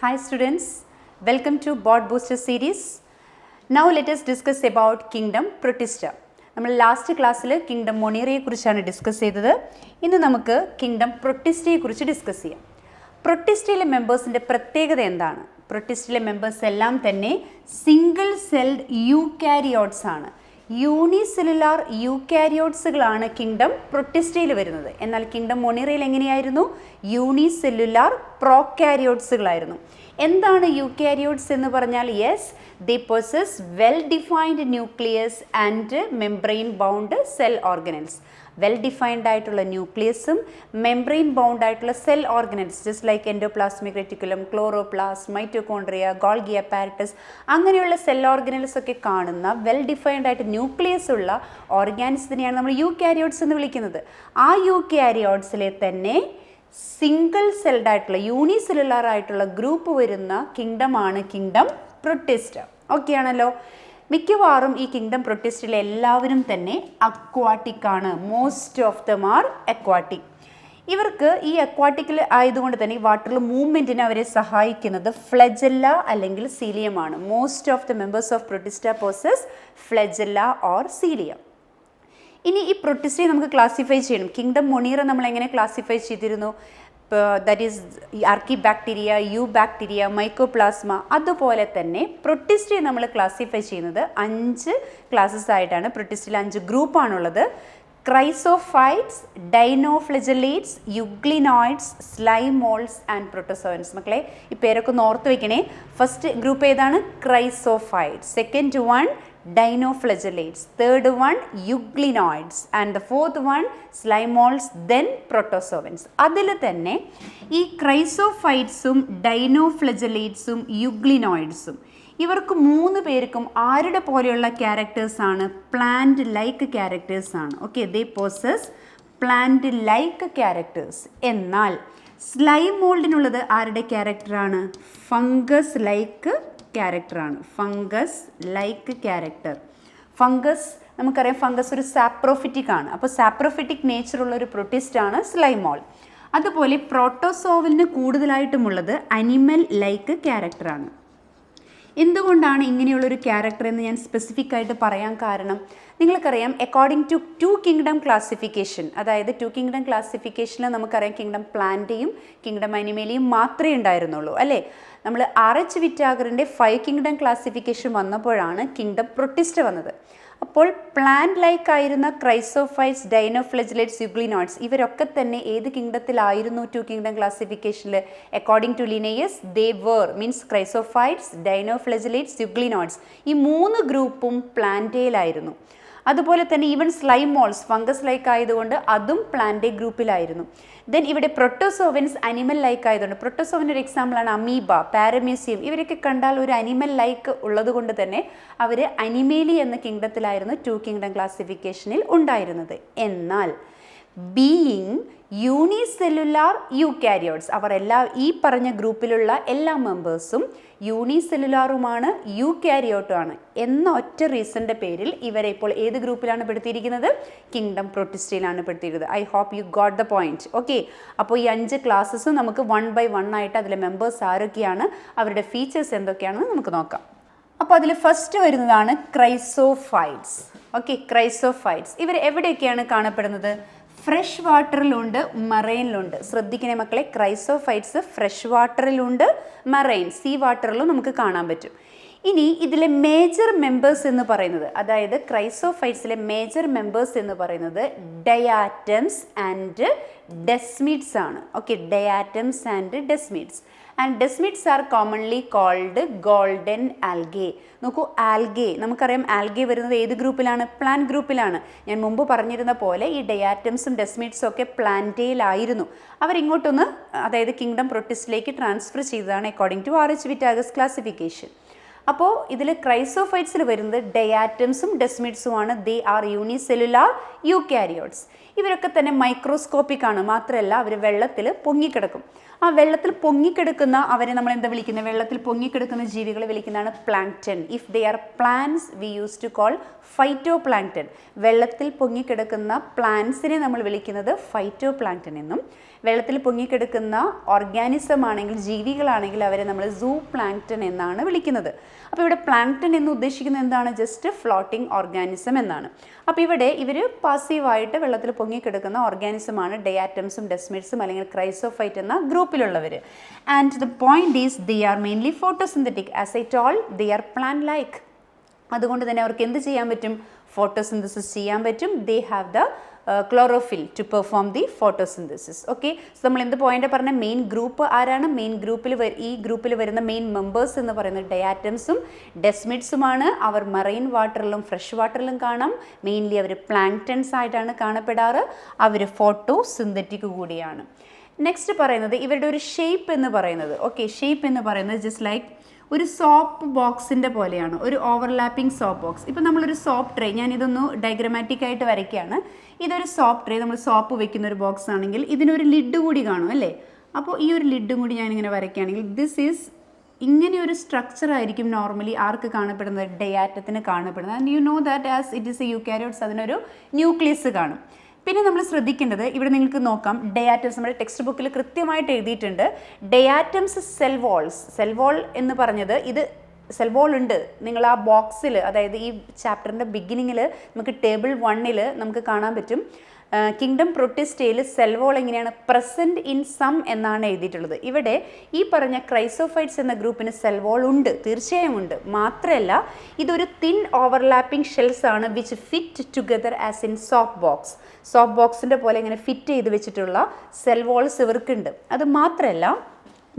Hi students, welcome to Bot Booster series. Now let us discuss about Kingdom Protista. നമ്മൾ last ക്ലാസ്സിൽ kingdom മൊണീറയെ കുറിച്ചാണ് discuss ചെയ്തത്. ഇന്ന് നമുക്ക് കിങ്ഡം പ്രൊട്ടിസ്റ്റയെ കുറിച്ച് ഡിസ്കസ് ചെയ്യാം. പ്രൊട്ടിസ്റ്റയിലെ മെമ്പേഴ്സിൻ്റെ പ്രത്യേകത എന്താണ്? പ്രൊട്ടിസ്റ്റയിലെ മെമ്പേഴ്സ് എല്ലാം തന്നെ സിംഗിൾ സെൽഡ് യൂകാരിയോട്സ് ആണ്. യൂണിസെല്ലുലാർ യൂകാരിയോട്സുകളാണ് കിങ്ഡം പ്രൊട്ടിസ്റ്റയിൽ വരുന്നത്. എന്നാൽ കിങ്ഡം മൊണീറയിൽ എങ്ങനെയായിരുന്നു? യൂണിസെല്ലുലാർ പ്രോകാരിയോട്സുകളായിരുന്നു. എന്താണ് യൂകാരിയോട്സ് എന്ന് പറഞ്ഞാൽ? Yes, they possess well-defined nucleus and membrane-bound cell organelles. Well-defined ആയിട്ടുള്ള ന്യൂക്ലിയസും മെംബ്രെയിൻ ബൗണ്ട് ആയിട്ടുള്ള cell organelles just like endoplasmic reticulum, chloroplast, mitochondria, Golgi apparatus അങ്ങനെയുള്ള സെൽ ഓർഗനൽസ് ഒക്കെ കാണുന്ന വെൽ ഡിഫൈൻഡ് ആയിട്ട് ന്യൂക്ലിയസ് ഉള്ള ഓർഗാനിസത്തിനെയാണ് നമ്മൾ യൂകാരിയോട്സ് എന്ന് വിളിക്കുന്നത്. ആ യൂകാരിയോട്സിലെ തന്നെ സിംഗിൾ സെൽഡ് ആയിട്ടുള്ള യൂണിസെല്ലുലാർ ആയിട്ടുള്ള ഗ്രൂപ്പ് വരുന്ന കിങ്ഡമാണ് കിങ്ഡം പ്രൊട്ടിസ്റ്റ. ഓക്കെ ആണല്ലോ? മിക്കവാറും ഈ കിങ്ഡം പ്രൊട്ടിസ്റ്റിലെ എല്ലാവരും തന്നെ അക്വാട്ടിക് ആണ്. Most of them R aquatic. ഇവർക്ക് ഈ അക്വാട്ടിക്കിൽ ആയതുകൊണ്ട് തന്നെ ഈ വാട്ടറിൽ മൂവ്മെൻറ്റിന് അവരെ സഹായിക്കുന്നത് ഫ്ലെജല്ല അല്ലെങ്കിൽ സീലിയമാണ്. Most of the members of protista possess flagella or cilium. ഇനി ഈ പ്രൊട്ടിസ്റ്റയെ നമുക്ക് ക്ലാസിഫൈ ചെയ്യണം. കിങ്ഡം മൊണീറ നമ്മൾ എങ്ങനെ ക്ലാസിഫൈ ചെയ്തിരുന്നു? That is archaebacteria, eubacteria, mycoplasma. അതുപോലെ തന്നെ പ്രൊട്ടിസ്റ്റയെ നമ്മൾ ക്ലാസിഫൈ ചെയ്യുന്നത് 5 ക്ലാസ്സസ് ആയിട്ടാണ്. പ്രൊട്ടിസ്റ്റിൽ 5 ഗ്രൂപ്പാണുള്ളത്. Chrysophytes, dinoflagellates, euglenoids, slime moulds and protozoans. മക്കളെ ഈ പേരൊക്കെ ഒന്ന് ഓർത്ത് വയ്ക്കണേ. ഫസ്റ്റ് ഗ്രൂപ്പ് ഏതാണ്? Chrysophytes. Second one dinoflagellates, third one euglenoids and the fourth one slimemoles, then protozoans. അതിൽ തന്നെ ഈ ക്രൈസോഫൈറ്റ്സും ഡൈനോഫ്ലെജലേറ്റ്സും യുഗ്ലിനോയിഡ്സും ഇവർക്ക് 3 പേർക്കും ആരുടെ പോലെയുള്ള ക്യാരക്ടേഴ്സാണ്? പ്ലാന്റ് ലൈക്ക് ക്യാരക്ടേഴ്സാണ്. Okay, they possess plant like characters. എന്നാൽ സ്ലൈം മോൾഡിനുള്ളത് ആരുടെ ക്യാരക്ടറാണ്? ഫംഗസ് ലൈക്ക് ക്യാരക്ടറാണ്. Fungus like character. ഫംഗസ് നമുക്കറിയാം, ഫംഗസ് ഒരു സാപ്രോഫിറ്റിക് ആണ്. അപ്പോൾ സാപ്രോഫിറ്റിക് നേച്ചറുള്ള ഒരു പ്രൊട്ടിസ്റ്റ് ആണ് സ്ലൈമോൾ. അതുപോലെ പ്രോട്ടോസോവലിന് കൂടുതലായിട്ടുമുള്ളത് അനിമൽ ലൈക്ക് ക്യാരക്ടറാണ്. എന്തുകൊണ്ടാണ് ഇങ്ങനെയുള്ളൊരു ക്യാരക്ടർ എന്ന് ഞാൻ സ്പെസിഫിക് ആയിട്ട് പറയാൻ കാരണം, നിങ്ങൾക്കറിയാം അക്കോർഡിംഗ് ടു 2 കിങ്ഡം ക്ലാസിഫിക്കേഷൻ, അതായത് 2 കിങ്ഡം ക്ലാസിഫിക്കേഷനിൽ നമുക്കറിയാം കിങ്ഡം പ്ലാന്റേയും കിങ്ഡം അനിമേലിയും മാത്രമേ ഉണ്ടായിരുന്നുള്ളൂ അല്ലേ? നമ്മൾ RH വിറ്റാഗറിൻ്റെ 5 കിങ്ഡം ക്ലാസിഫിക്കേഷൻ വന്നപ്പോഴാണ് കിങ്ഡം പ്രൊട്ടിസ്റ്റ വന്നത്. അപ്പോൾ പ്ലാന്റ് ലൈക്ക് ആയിരുന്ന ക്രൈസോഫൈറ്റ്സ്, ഡൈനോഫ്ലെജലേറ്റ്സ്, യുഗ്ലിനോയിഡ്സ് ഇവരൊക്കെ തന്നെ ഏത് കിങ്ഡത്തിലായിരുന്നു 2 കിങ്ഡം ക്ലാസിഫിക്കേഷനിൽ? According to Linnaeus they were means chrysophytes, dinoflagellates, euglenoids ഈ 3 ഗ്രൂപ്പും പ്ലാന്റേയിലായിരുന്നു. അതുപോലെ തന്നെ ഈവൻ സ്ലൈമോൾസ് ഫംഗസ് ലൈക്ക് ആയതുകൊണ്ട് അതും പ്ലാന്റേ ഗ്രൂപ്പിലായിരുന്നു. ദെൻ ഇവിടെ പ്രൊട്ടോസോവൻസ് അനിമൽ ലൈക്ക് ആയതുകൊണ്ട്, പ്രൊട്ടോസോവൻ ഒരു എക്സാമ്പിളാണ് അമീബ, പാരമ്യൂസിയം. ഇവരൊക്കെ കണ്ടാൽ ഒരു അനിമൽ ലൈക്ക് ഉള്ളത് കൊണ്ട് തന്നെ അവർ അനിമേലി എന്ന കിങ്ഡത്തിലായിരുന്നു 2 കിങ്ഡം ക്ലാസിഫിക്കേഷനിൽ ഉണ്ടായിരുന്നത്. എന്നാൽ ബീയിങ് യൂണിസെല്ലുലാർ യൂകാരിയോട്സ് അവർ ഈ പറഞ്ഞ ഗ്രൂപ്പിലുള്ള എല്ലാ മെമ്പേഴ്സും യൂണിസെല്ലുലാറുമാണ്, യൂകാരിയോട്ടുമാണ് എന്ന ഒറ്റ റീസണിൻ്റെ പേരിൽ ഇവരെ ഇപ്പോൾ ഏത് ഗ്രൂപ്പിലാണ് പെടുത്തിയിരിക്കുന്നത്? കിങ്ഡം പ്രൊട്ടിസ്റ്റയിലാണ് പെടുത്തിയിരിക്കുന്നത്. I hope you got the point. Okay, അപ്പോൾ ഈ 5 ക്ലാസ്സസും നമുക്ക് 1 by 1 ആയിട്ട് അതിലെ മെമ്പേഴ്സ് ആരൊക്കെയാണ്, അവരുടെ ഫീച്ചേഴ്സ് എന്തൊക്കെയാണെന്ന് നമുക്ക് നോക്കാം. അപ്പോൾ അതിൽ ഫസ്റ്റ് വരുന്നതാണ് ക്രൈസോഫൈറ്റ്സ്. ഓക്കെ, ക്രൈസോഫൈറ്റ്സ് ഇവർ എവിടെയൊക്കെയാണ് കാണപ്പെടുന്നത്? ഫ്രഷ് വാട്ടറിലുണ്ട്, മറൈനിലുണ്ട്. ശ്രദ്ധിക്കണേ മക്കളെ, ക്രൈസോഫൈറ്റ്സ് ഫ്രഷ് വാട്ടറിലുണ്ട്, മറൈൻ സീ വാട്ടറിലും നമുക്ക് കാണാൻ പറ്റും. ഇനി ഇതിലെ മേജർ മെമ്പേഴ്സ് എന്ന് പറയുന്നത്, അതായത് ക്രൈസോഫൈറ്റ്സിലെ മേജർ മെമ്പേഴ്സ് എന്ന് പറയുന്നത് ഡയാറ്റംസ് ആൻഡ് ഡെസ്മിഡ്സ് ആണ്. Okay, diatoms and desmids. And desmids are commonly called golden algae. നോക്കൂ, ആൽഗേ നമുക്കറിയാം, ആൽഗേ വരുന്നത് ഏത് ഗ്രൂപ്പിലാണ്? പ്ലാന്റ് ഗ്രൂപ്പിലാണ്. ഞാൻ മുമ്പ് പറഞ്ഞിരുന്ന പോലെ ഈ ഡയാറ്റംസും ഡെസ്മിഡ്സും ഒക്കെ പ്ലാന്റേയിലായിരുന്നു. അവരിങ്ങോട്ടൊന്ന്, അതായത് കിങ്ഡം പ്രൊട്ടിസ്റ്റിലേക്ക് ട്രാൻസ്ഫർ ചെയ്തതാണ് according to RH Whittaker's classification. അപ്പോൾ ഇതിൽ ക്രൈസോഫൈറ്റ്സിൽ വരുന്നത് ഡയാറ്റംസും ഡെസ്മിഡ്സുമാണ്. They are unicellular eukaryotes. ഇവരൊക്കെ തന്നെ മൈക്രോസ്കോപ്പിക് ആണ്. മാത്രമല്ല അവർ വെള്ളത്തിൽ പൊങ്ങിക്കിടക്കും. ആ വെള്ളത്തിൽ പൊങ്ങിക്കിടക്കുന്ന അവരെ നമ്മൾ എന്താ വിളിക്കുന്നത്? വെള്ളത്തിൽ പൊങ്ങിക്കിടക്കുന്ന ജീവികളെ വിളിക്കുന്നതാണ് plankton. If they are plants we use to call phytoplankton. വെള്ളത്തിൽ പൊങ്ങിക്കിടക്കുന്ന പ്ലാന്റ്സിനെ നമ്മൾ വിളിക്കുന്നത് ഫൈറ്റോ പ്ലാങ്ക്ടൺ എന്നും, വെള്ളത്തിൽ പൊങ്ങിക്കിടക്കുന്ന ഓർഗാനിസം ആണെങ്കിൽ, ജീവികളാണെങ്കിൽ അവരെ നമ്മൾ സൂ പ്ലാങ്ക്ടൺ എന്നാണ് വിളിക്കുന്നത്. അപ്പോൾ ഇവിടെ പ്ലാങ്ക്ടൺ എന്ന് ഉദ്ദേശിക്കുന്നത് എന്താണ്? ജസ്റ്റ് ഫ്ലോട്ടിംഗ് ഓർഗാനിസം എന്നാണ്. അപ്പോൾ ഇവിടെ ഇവർ പാസീവായിട്ട് വെള്ളത്തിൽ പൊങ്ങിക്കിടക്കുന്ന ഓർഗാനിസമാണ് ഡയാറ്റംസും ഡെസ്മിഡ്സും അല്ലെങ്കിൽ ക്രൈസോഫൈറ്റ് എന്ന ഗ്രൂപ്പിലുള്ളവർ. And the point is they are mainly photosynthetic. As I told, they are plant like. അതുകൊണ്ട് തന്നെ അവർക്ക് എന്ത് ചെയ്യാൻ പറ്റും? ഫോട്ടോസിന്തസിസ് ചെയ്യാൻ പറ്റും. They have the chlorophyll to perform the photosynthesis. Okay, so നമ്മൾ എന്ത് പോയിന്റ് പറഞ്ഞ? മെയിൻ ഗ്രൂപ്പ് ആരാണ്? മെയിൻ ഗ്രൂപ്പിൽ ഈ ഗ്രൂപ്പിൽ വരുന്ന മെയിൻ മെമ്പേഴ്സ് എന്ന് പറയുന്നത് ഡയാറ്റംസും ഡെസ്മിഡ്സുമാണ്. അവർ മറൈൻ വാട്ടറിലും ഫ്രഷ് വാട്ടറിലും കാണാം. മെയിൻലി അവർ പ്ലാങ്ക്ടൺസ് ആയിട്ടാണ് കാണപ്പെടാറ്. അവർ ഫോട്ടോസിന്തറ്റിക് കൂടിയാണ്. നെക്സ്റ്റ് പറയുന്നത് ഇവരുടെ ഒരു ഷേപ്പ് എന്ന് പറയുന്നത്, ഓക്കെ, ഷേപ്പ് എന്ന് പറയുന്നത് ജസ്റ്റ് ലൈക്ക് ഒരു സോപ്പ് ബോക്സിൻ്റെ പോലെയാണ്, ഒരു ഓവർലാപ്പിംഗ് സോപ്പ് ബോക്സ്. ഇപ്പോൾ നമ്മളൊരു സോപ്പ് ട്രേ, ഞാൻ ഇതൊന്ന് ഡയഗ്രമാറ്റിക് ആയിട്ട് വരയ്ക്കുകയാണ്. ഇതൊരു സോപ്പ് ട്രേ, നമ്മൾ സോപ്പ് വെക്കുന്ന ഒരു ബോക്സ് ആണെങ്കിൽ ഇതിനൊരു ലിഡ് കൂടി കാണും അല്ലേ? അപ്പോൾ ഈ ഒരു ലിഡും കൂടി ഞാനിങ്ങനെ വരയ്ക്കുകയാണെങ്കിൽ ദിസ് ഈസ് ഇങ്ങനെ ഒരു സ്ട്രക്ചർ ആയിരിക്കും നോർമലി ആർക്ക് കാണപ്പെടുന്നത്? ഡയാറ്റത്തിന് കാണപ്പെടുന്നത്. And you know that as it is a eukaryotes, അതിനൊരു ന്യൂക്ലിയസ് കാണും. പിന്നെ നമ്മൾ ശ്രദ്ധിക്കേണ്ടത്, ഇവിടെ നിങ്ങൾക്ക് നോക്കാം ഡയാറ്റംസ് നമ്മുടെ ടെക്സ്റ്റ് ബുക്കിൽ കൃത്യമായിട്ട് എഴുതിയിട്ടുണ്ട്. Diatoms cell walls. Cell wall എന്ന് പറഞ്ഞത് ഇത് സെൽ വോൾ ഉണ്ട് നിങ്ങൾ ആ ബോക്സിൽ, അതായത് ഈ ചാപ്റ്ററിൻ്റെ ബിഗിനിങ്ങിൽ നമുക്ക് ടേബിൾ 1 നമുക്ക് കാണാൻ പറ്റും. കിങ്ഡം പ്രൊട്ടിസ്റ്റയിൽ സെൽ വോൾ എങ്ങനെയാണ്? പ്രസൻറ്റ് ഇൻ സം എന്നാണ് എഴുതിയിട്ടുള്ളത്. ഇവിടെ ഈ പറഞ്ഞ ക്രൈസോഫൈറ്റ്സ് എന്ന ഗ്രൂപ്പിന് സെൽ വോൾ ഉണ്ട്, തീർച്ചയായും ഉണ്ട്. മാത്രമല്ല ഇതൊരു തിൻ ഓവർലാപ്പിംഗ് ഷെൽസ് ആണ് which fit together as in soap box. Soap ബോക്സിൻ്റെ പോലെ ഇങ്ങനെ ഫിറ്റ് ചെയ്ത് വെച്ചിട്ടുള്ള സെൽ വോൾസ് ഇവർക്കുണ്ട്. അത് മാത്രമല്ല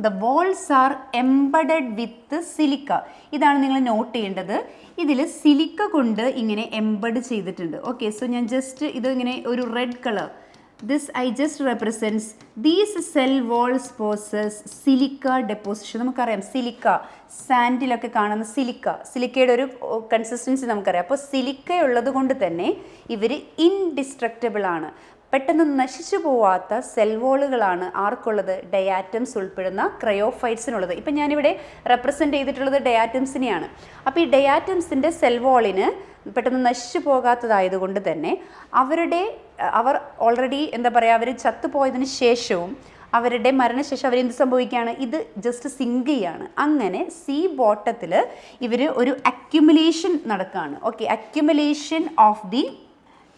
the walls are embedded with silica. ഇതാണ് നിങ്ങൾ നോട്ട് ചെയ്യേണ്ടത്. ഇതിൽ സിലിക്ക കൊണ്ട് ഇങ്ങനെ എംബഡ് ചെയ്തിട്ടുണ്ട്. ഓക്കെ, സോ ഞാൻ ജസ്റ്റ് ഇത് ഇങ്ങനെ ഒരു red colour, this I just represents these cell walls possess silica deposition. നമുക്കറിയാം സിലിക്ക, സാൻഡിലൊക്കെ കാണുന്ന സിലിക്കയുടെ ഒരു കൺസിസ്റ്റൻസി നമുക്കറിയാം. അപ്പോൾ സിലിക്ക ഉള്ളത് കൊണ്ട് തന്നെ ഇവർ ഇൻഡിസ്ട്രക്റ്റബിൾ ആണ്, പെട്ടെന്ന് നശിച്ചു പോവാത്ത സെൽ വോളുകളാണ് ആർക്കുള്ളത്? ഡയാറ്റംസ് ഉൾപ്പെടുന്ന ക്രയോഫൈറ്റ്സിനുള്ളത്. ഇപ്പം ഞാനിവിടെ റെപ്രസെൻ്റ് ചെയ്തിട്ടുള്ളത് ഡയാറ്റംസിനെയാണ്. അപ്പോൾ ഈ ഡയാറ്റംസിൻ്റെ സെൽ വോളിന് പെട്ടെന്ന് നശിച്ചു പോകാത്തതായതുകൊണ്ട് തന്നെ അവർ ഓൾറെഡി എന്താ പറയുക, അവർ ചത്തുപോയതിന് ശേഷവും അവരുടെ മരണശേഷം അവരെന്ത് സംഭവിക്കുകയാണ്? ഇത് ജസ്റ്റ് സിങ്ക് ചെയ്യാണ്. അങ്ങനെ സീ ബോട്ടത്തിൽ ഇവർ ഒരു അക്യുമുലേഷൻ നടക്കുകയാണ്. Okay,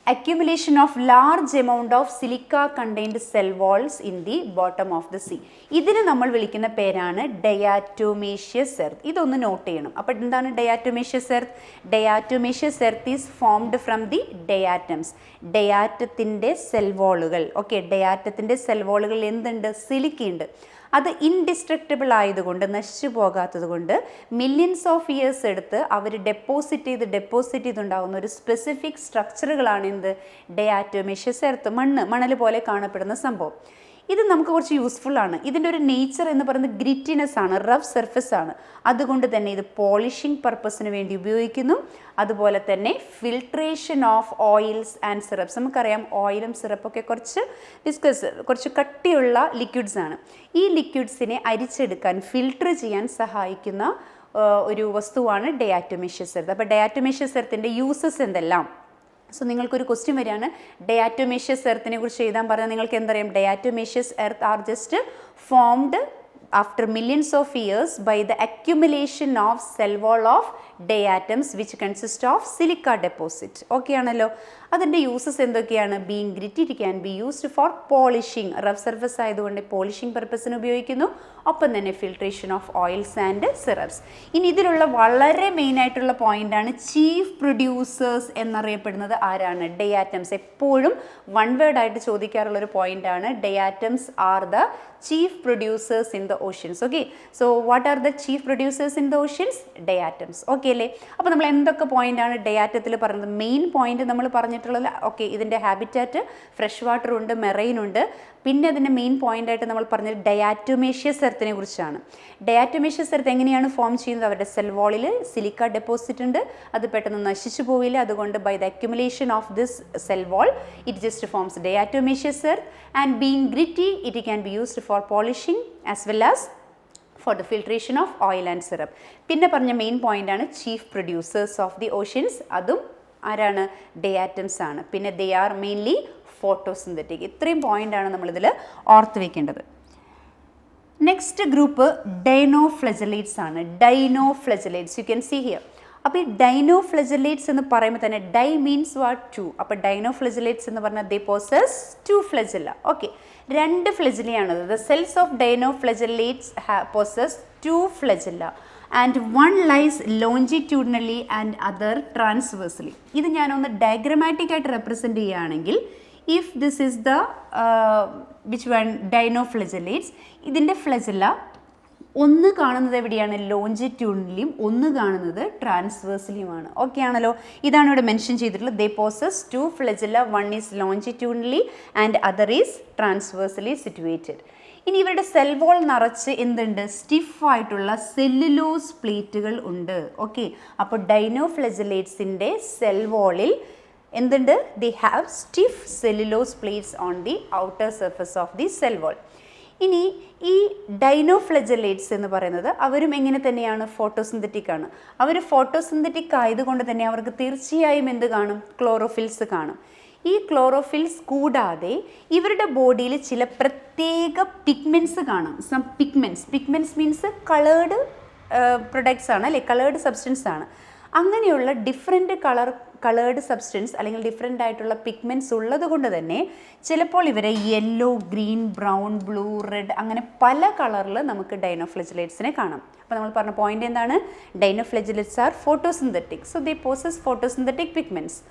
accumulation of large amount of silica contained cell walls in the bottom of the sea. ഇതിന് നമ്മൾ വിളിക്കുന്ന പേരാണ് ഡയാറ്റോമേഷ്യസ് എർത്ത്. ഇതൊന്ന് നോട്ട് ചെയ്യണം. അപ്പോൾ എന്താണ് diatomaceous earth? Diatomaceous earth is formed from the diatoms. ഡയാറ്റത്തിൻ്റെ സെൽ വോളുകൾ. ഓക്കെ, ഡയാറ്റത്തിൻ്റെ സെൽ വോളുകളിൽ എന്തുണ്ട്? സിലിക്കയുണ്ട്. അത് ഇൻഡിസ്ട്രക്റ്റബിൾ ആയതുകൊണ്ട്, നശിച്ചു പോകാത്തത് കൊണ്ട് മില്യൻസ് ഓഫ് ഇയേഴ്സ് എടുത്ത് അവർ ഡെപ്പോസിറ്റ് ചെയ്തുണ്ടാകുന്ന ഒരു സ്പെസിഫിക് സ്ട്രക്ചറുകളാണ് എന്ത്? ഡയാറ്റോമേഷ്യസ് എർത്ത്. മണൽ പോലെ കാണപ്പെടുന്ന സംഭവം. ഇത് നമുക്ക് കുറച്ച് യൂസ്ഫുൾ ആണ്. ഇതിൻ്റെ ഒരു നേച്ചർ എന്ന് പറയുന്നത് ഗ്രിറ്റിനെസ് ആണ്, റഫ് സർഫസ് ആണ്. അതുകൊണ്ട് തന്നെ ഇത് പോളിഷിംഗ് പർപ്പസിന് വേണ്ടി ഉപയോഗിക്കുന്നു. അതുപോലെ തന്നെ filtration of oils and syrups. നമുക്കറിയാം ഓയിലും സിറപ്പൊക്കെ കുറച്ച് കട്ടിയുള്ള ലിക്വിഡ്സ് ആണ്. ഈ ലിക്വിഡ്സിനെ അരിച്ചെടുക്കാൻ, ഫിൽട്ടർ ചെയ്യാൻ സഹായിക്കുന്ന ഒരു വസ്തുവാണ് ഡയാറ്റോമേഷ്യസ് എർത്ത്. അപ്പോൾ ഡയാറ്റോമേഷ്യസ് എർത്തിൻ്റെ യൂസസ് എന്തെല്ലാം? സോ നിങ്ങൾക്കൊരു ക്വസ്റ്റ്യൻ വരികയാണ്, ഡയാറ്റോമേഷ്യസ് എർത്തിനെ കുറിച്ച് എഴുതാൻ പറഞ്ഞാൽ നിങ്ങൾക്ക് എന്തറിയാം? Diatomaceous earth are just formed after millions of years by the accumulation of cell wall of diatoms which consist of silica deposit. Okay ആണല്ലോ. അതിൻ്റെ യൂസസ് എന്തൊക്കെയാണ്? Being gritty, it can be used for polishing. Rough surface ആയതുകൊണ്ട് polishing പർപ്പസിന് ഉപയോഗിക്കുന്നു. ഒപ്പം തന്നെ filtration of oils and syrups. ഇനി ഇതിലുള്ള വളരെ മെയിൻ ആയിട്ടുള്ള പോയിന്റാണ് ചീഫ് പ്രൊഡ്യൂസേഴ്സ് എന്നറിയപ്പെടുന്നത് ആരാണ്? ഡയാറ്റംസ്. എപ്പോഴും വൺ വേർഡ് ആയിട്ട് ചോദിക്കാറുള്ളൊരു പോയിന്റാണ്. Diatoms are the chief producers in the oceans. Okay, so what are the chief producers in the oceans? Diatoms. Okay അല്ലേ? അപ്പോൾ നമ്മൾ എന്തൊക്കെ പോയിന്റാണ് ഡയാറ്റത്തിൽ പറഞ്ഞത്? മെയിൻ പോയിന്റ് നമ്മൾ പറഞ്ഞിട്ടുണ്ട് പറഞ്ഞിട്ടുള്ളത് ഓക്കെ ഇതിൻ്റെ ഹാബിറ്റാറ്റ് ഫ്രഷ് വാട്ടർ ഉണ്ട്, മെറൈൻ ഉണ്ട്. പിന്നെ അതിൻ്റെ മെയിൻ പോയിൻ്റായിട്ട് നമ്മൾ പറഞ്ഞത് ഡയാറ്റോമേഷ്യസ് എർത്തിനെ കുറിച്ചാണ്. ഡയാറ്റോമേഷ്യസ് എർത്ത് എങ്ങനെയാണ് ഫോം ചെയ്യുന്നത്? അവരുടെ സെൽ വാളിൽ സിലിക്ക ഡെപ്പോസിറ്റ് ഉണ്ട്, അത് പെട്ടെന്ന് നശിച്ചു പോവില്ല. അതുകൊണ്ട് by the accumulation of this cell wall it just forms diatomaceous earth. And being gritty it can be used for polishing as well as for the filtration of oil and syrup. പിന്നെ പറഞ്ഞ main പോയിൻ്റാണ് chief producers of the oceans. അതും ആരാണ്? Diatoms ആണ്. പിന്നെ ദേ are mainly photosynthetic. ഇത്രയും പോയിൻ്റാണ് നമ്മളിതിൽ ഓർത്ത് വയ്ക്കേണ്ടത്. നെക്സ്റ്റ് ഗ്രൂപ്പ് ഡൈനോഫ്ലെജലേറ്റ്സ് ആണ്. ഡൈനോഫ്ലെജലേറ്റ്സ് യു ക്യാൻ സീ ഹിയർ. അപ്പോൾ ഈ ഡൈനോഫ്ലെജലേറ്റ്സ് എന്ന് പറയുമ്പോൾ തന്നെ ഡൈ മീൻസ് വാട്ട്? ടു. അപ്പോൾ ഡൈനോഫ്ലെജലേറ്റ്സ് എന്ന് പറഞ്ഞാൽ ദേ പോസസ് 2 ഫ്ലെജല്ല. ഓക്കെ, 2 ഫ്ലെജലയാണത്. The cells of dinoflagellates possess 2 flagella and one lies longitudinally and other transversely. ഇത് ഞാനൊന്ന് ഡയഗ്രമാറ്റിക് ആയിട്ട് റെപ്രസെൻറ്റ് ചെയ്യുകയാണെങ്കിൽ if this is the which one dinoflagellates, ഇതിൻ്റെ ഫ്ലെജല്ല ഒന്ന് കാണുന്നത് എവിടെയാണ്? ലോഞ്ചിറ്റ്യൂഡിനലിയും ഒന്ന് കാണുന്നത് ട്രാൻസ്വേഴ്സലിയുമാണ്. ഓക്കെ ആണല്ലോ? ഇതാണ് ഇവിടെ മെൻഷൻ ചെയ്തിട്ടുള്ളത്. They possess 2 flagella, one is longitudinally and other is transversely situated. ഇനി ഇവരുടെ സെൽ വോൾ നിറച്ച് എന്തുണ്ട്? സ്റ്റിഫായിട്ടുള്ള സെല്ലുലോസ് പ്ലേറ്റുകൾ ഉണ്ട്. ഓക്കെ, അപ്പോൾ ഡൈനോഫ്ലെജലേറ്റ്സിൻ്റെ സെൽ വോളിൽ എന്തുണ്ട്? They have stiff cellulose plates on the outer surface of the cell wall. ഇനി ഈ ഡൈനോഫ്ലെജലേറ്റ്സ് എന്ന് പറയുന്നത് അവരും എങ്ങനെ തന്നെയാണ്? ഫോട്ടോസിന്തറ്റിക് ആണ്. അവർ ഫോട്ടോസിന്തറ്റിക് ആയതുകൊണ്ട് തന്നെ അവർക്ക് തീർച്ചയായും എന്ത് കാണും? ക്ലോറോഫിൽസ് കാണും. ഈ ക്ലോറോഫിൽസ് കൂടാതെ ഇവരുടെ ബോഡിയിൽ ചില പ്രത്യേക പിഗ്മെൻറ്റ്സ് കാണാം. Some pigments means coloured products ആണ് അല്ലേ? കളേർഡ് സബ്സ്റ്റൻസ് ആണ്. അങ്ങനെയുള്ള ഡിഫറെൻറ്റ് കളേർഡ് സബ്സ്റ്റൻസ് അല്ലെങ്കിൽ ഡിഫറെൻ്റ് ആയിട്ടുള്ള പിഗ്മെൻറ്റ്സ് ഉള്ളത് കൊണ്ട് തന്നെ ചിലപ്പോൾ ഇവരെ yellow, green, brown, blue, red അങ്ങനെ പല കളറിൽ നമുക്ക് ഡൈനോഫ്ലെജലേറ്റ്സിനെ കാണാം. അപ്പോൾ നമ്മൾ പറഞ്ഞ പോയിന്റ് എന്താണ്? Dinoflagellates are photosynthetic. So they possess photosynthetic pigments.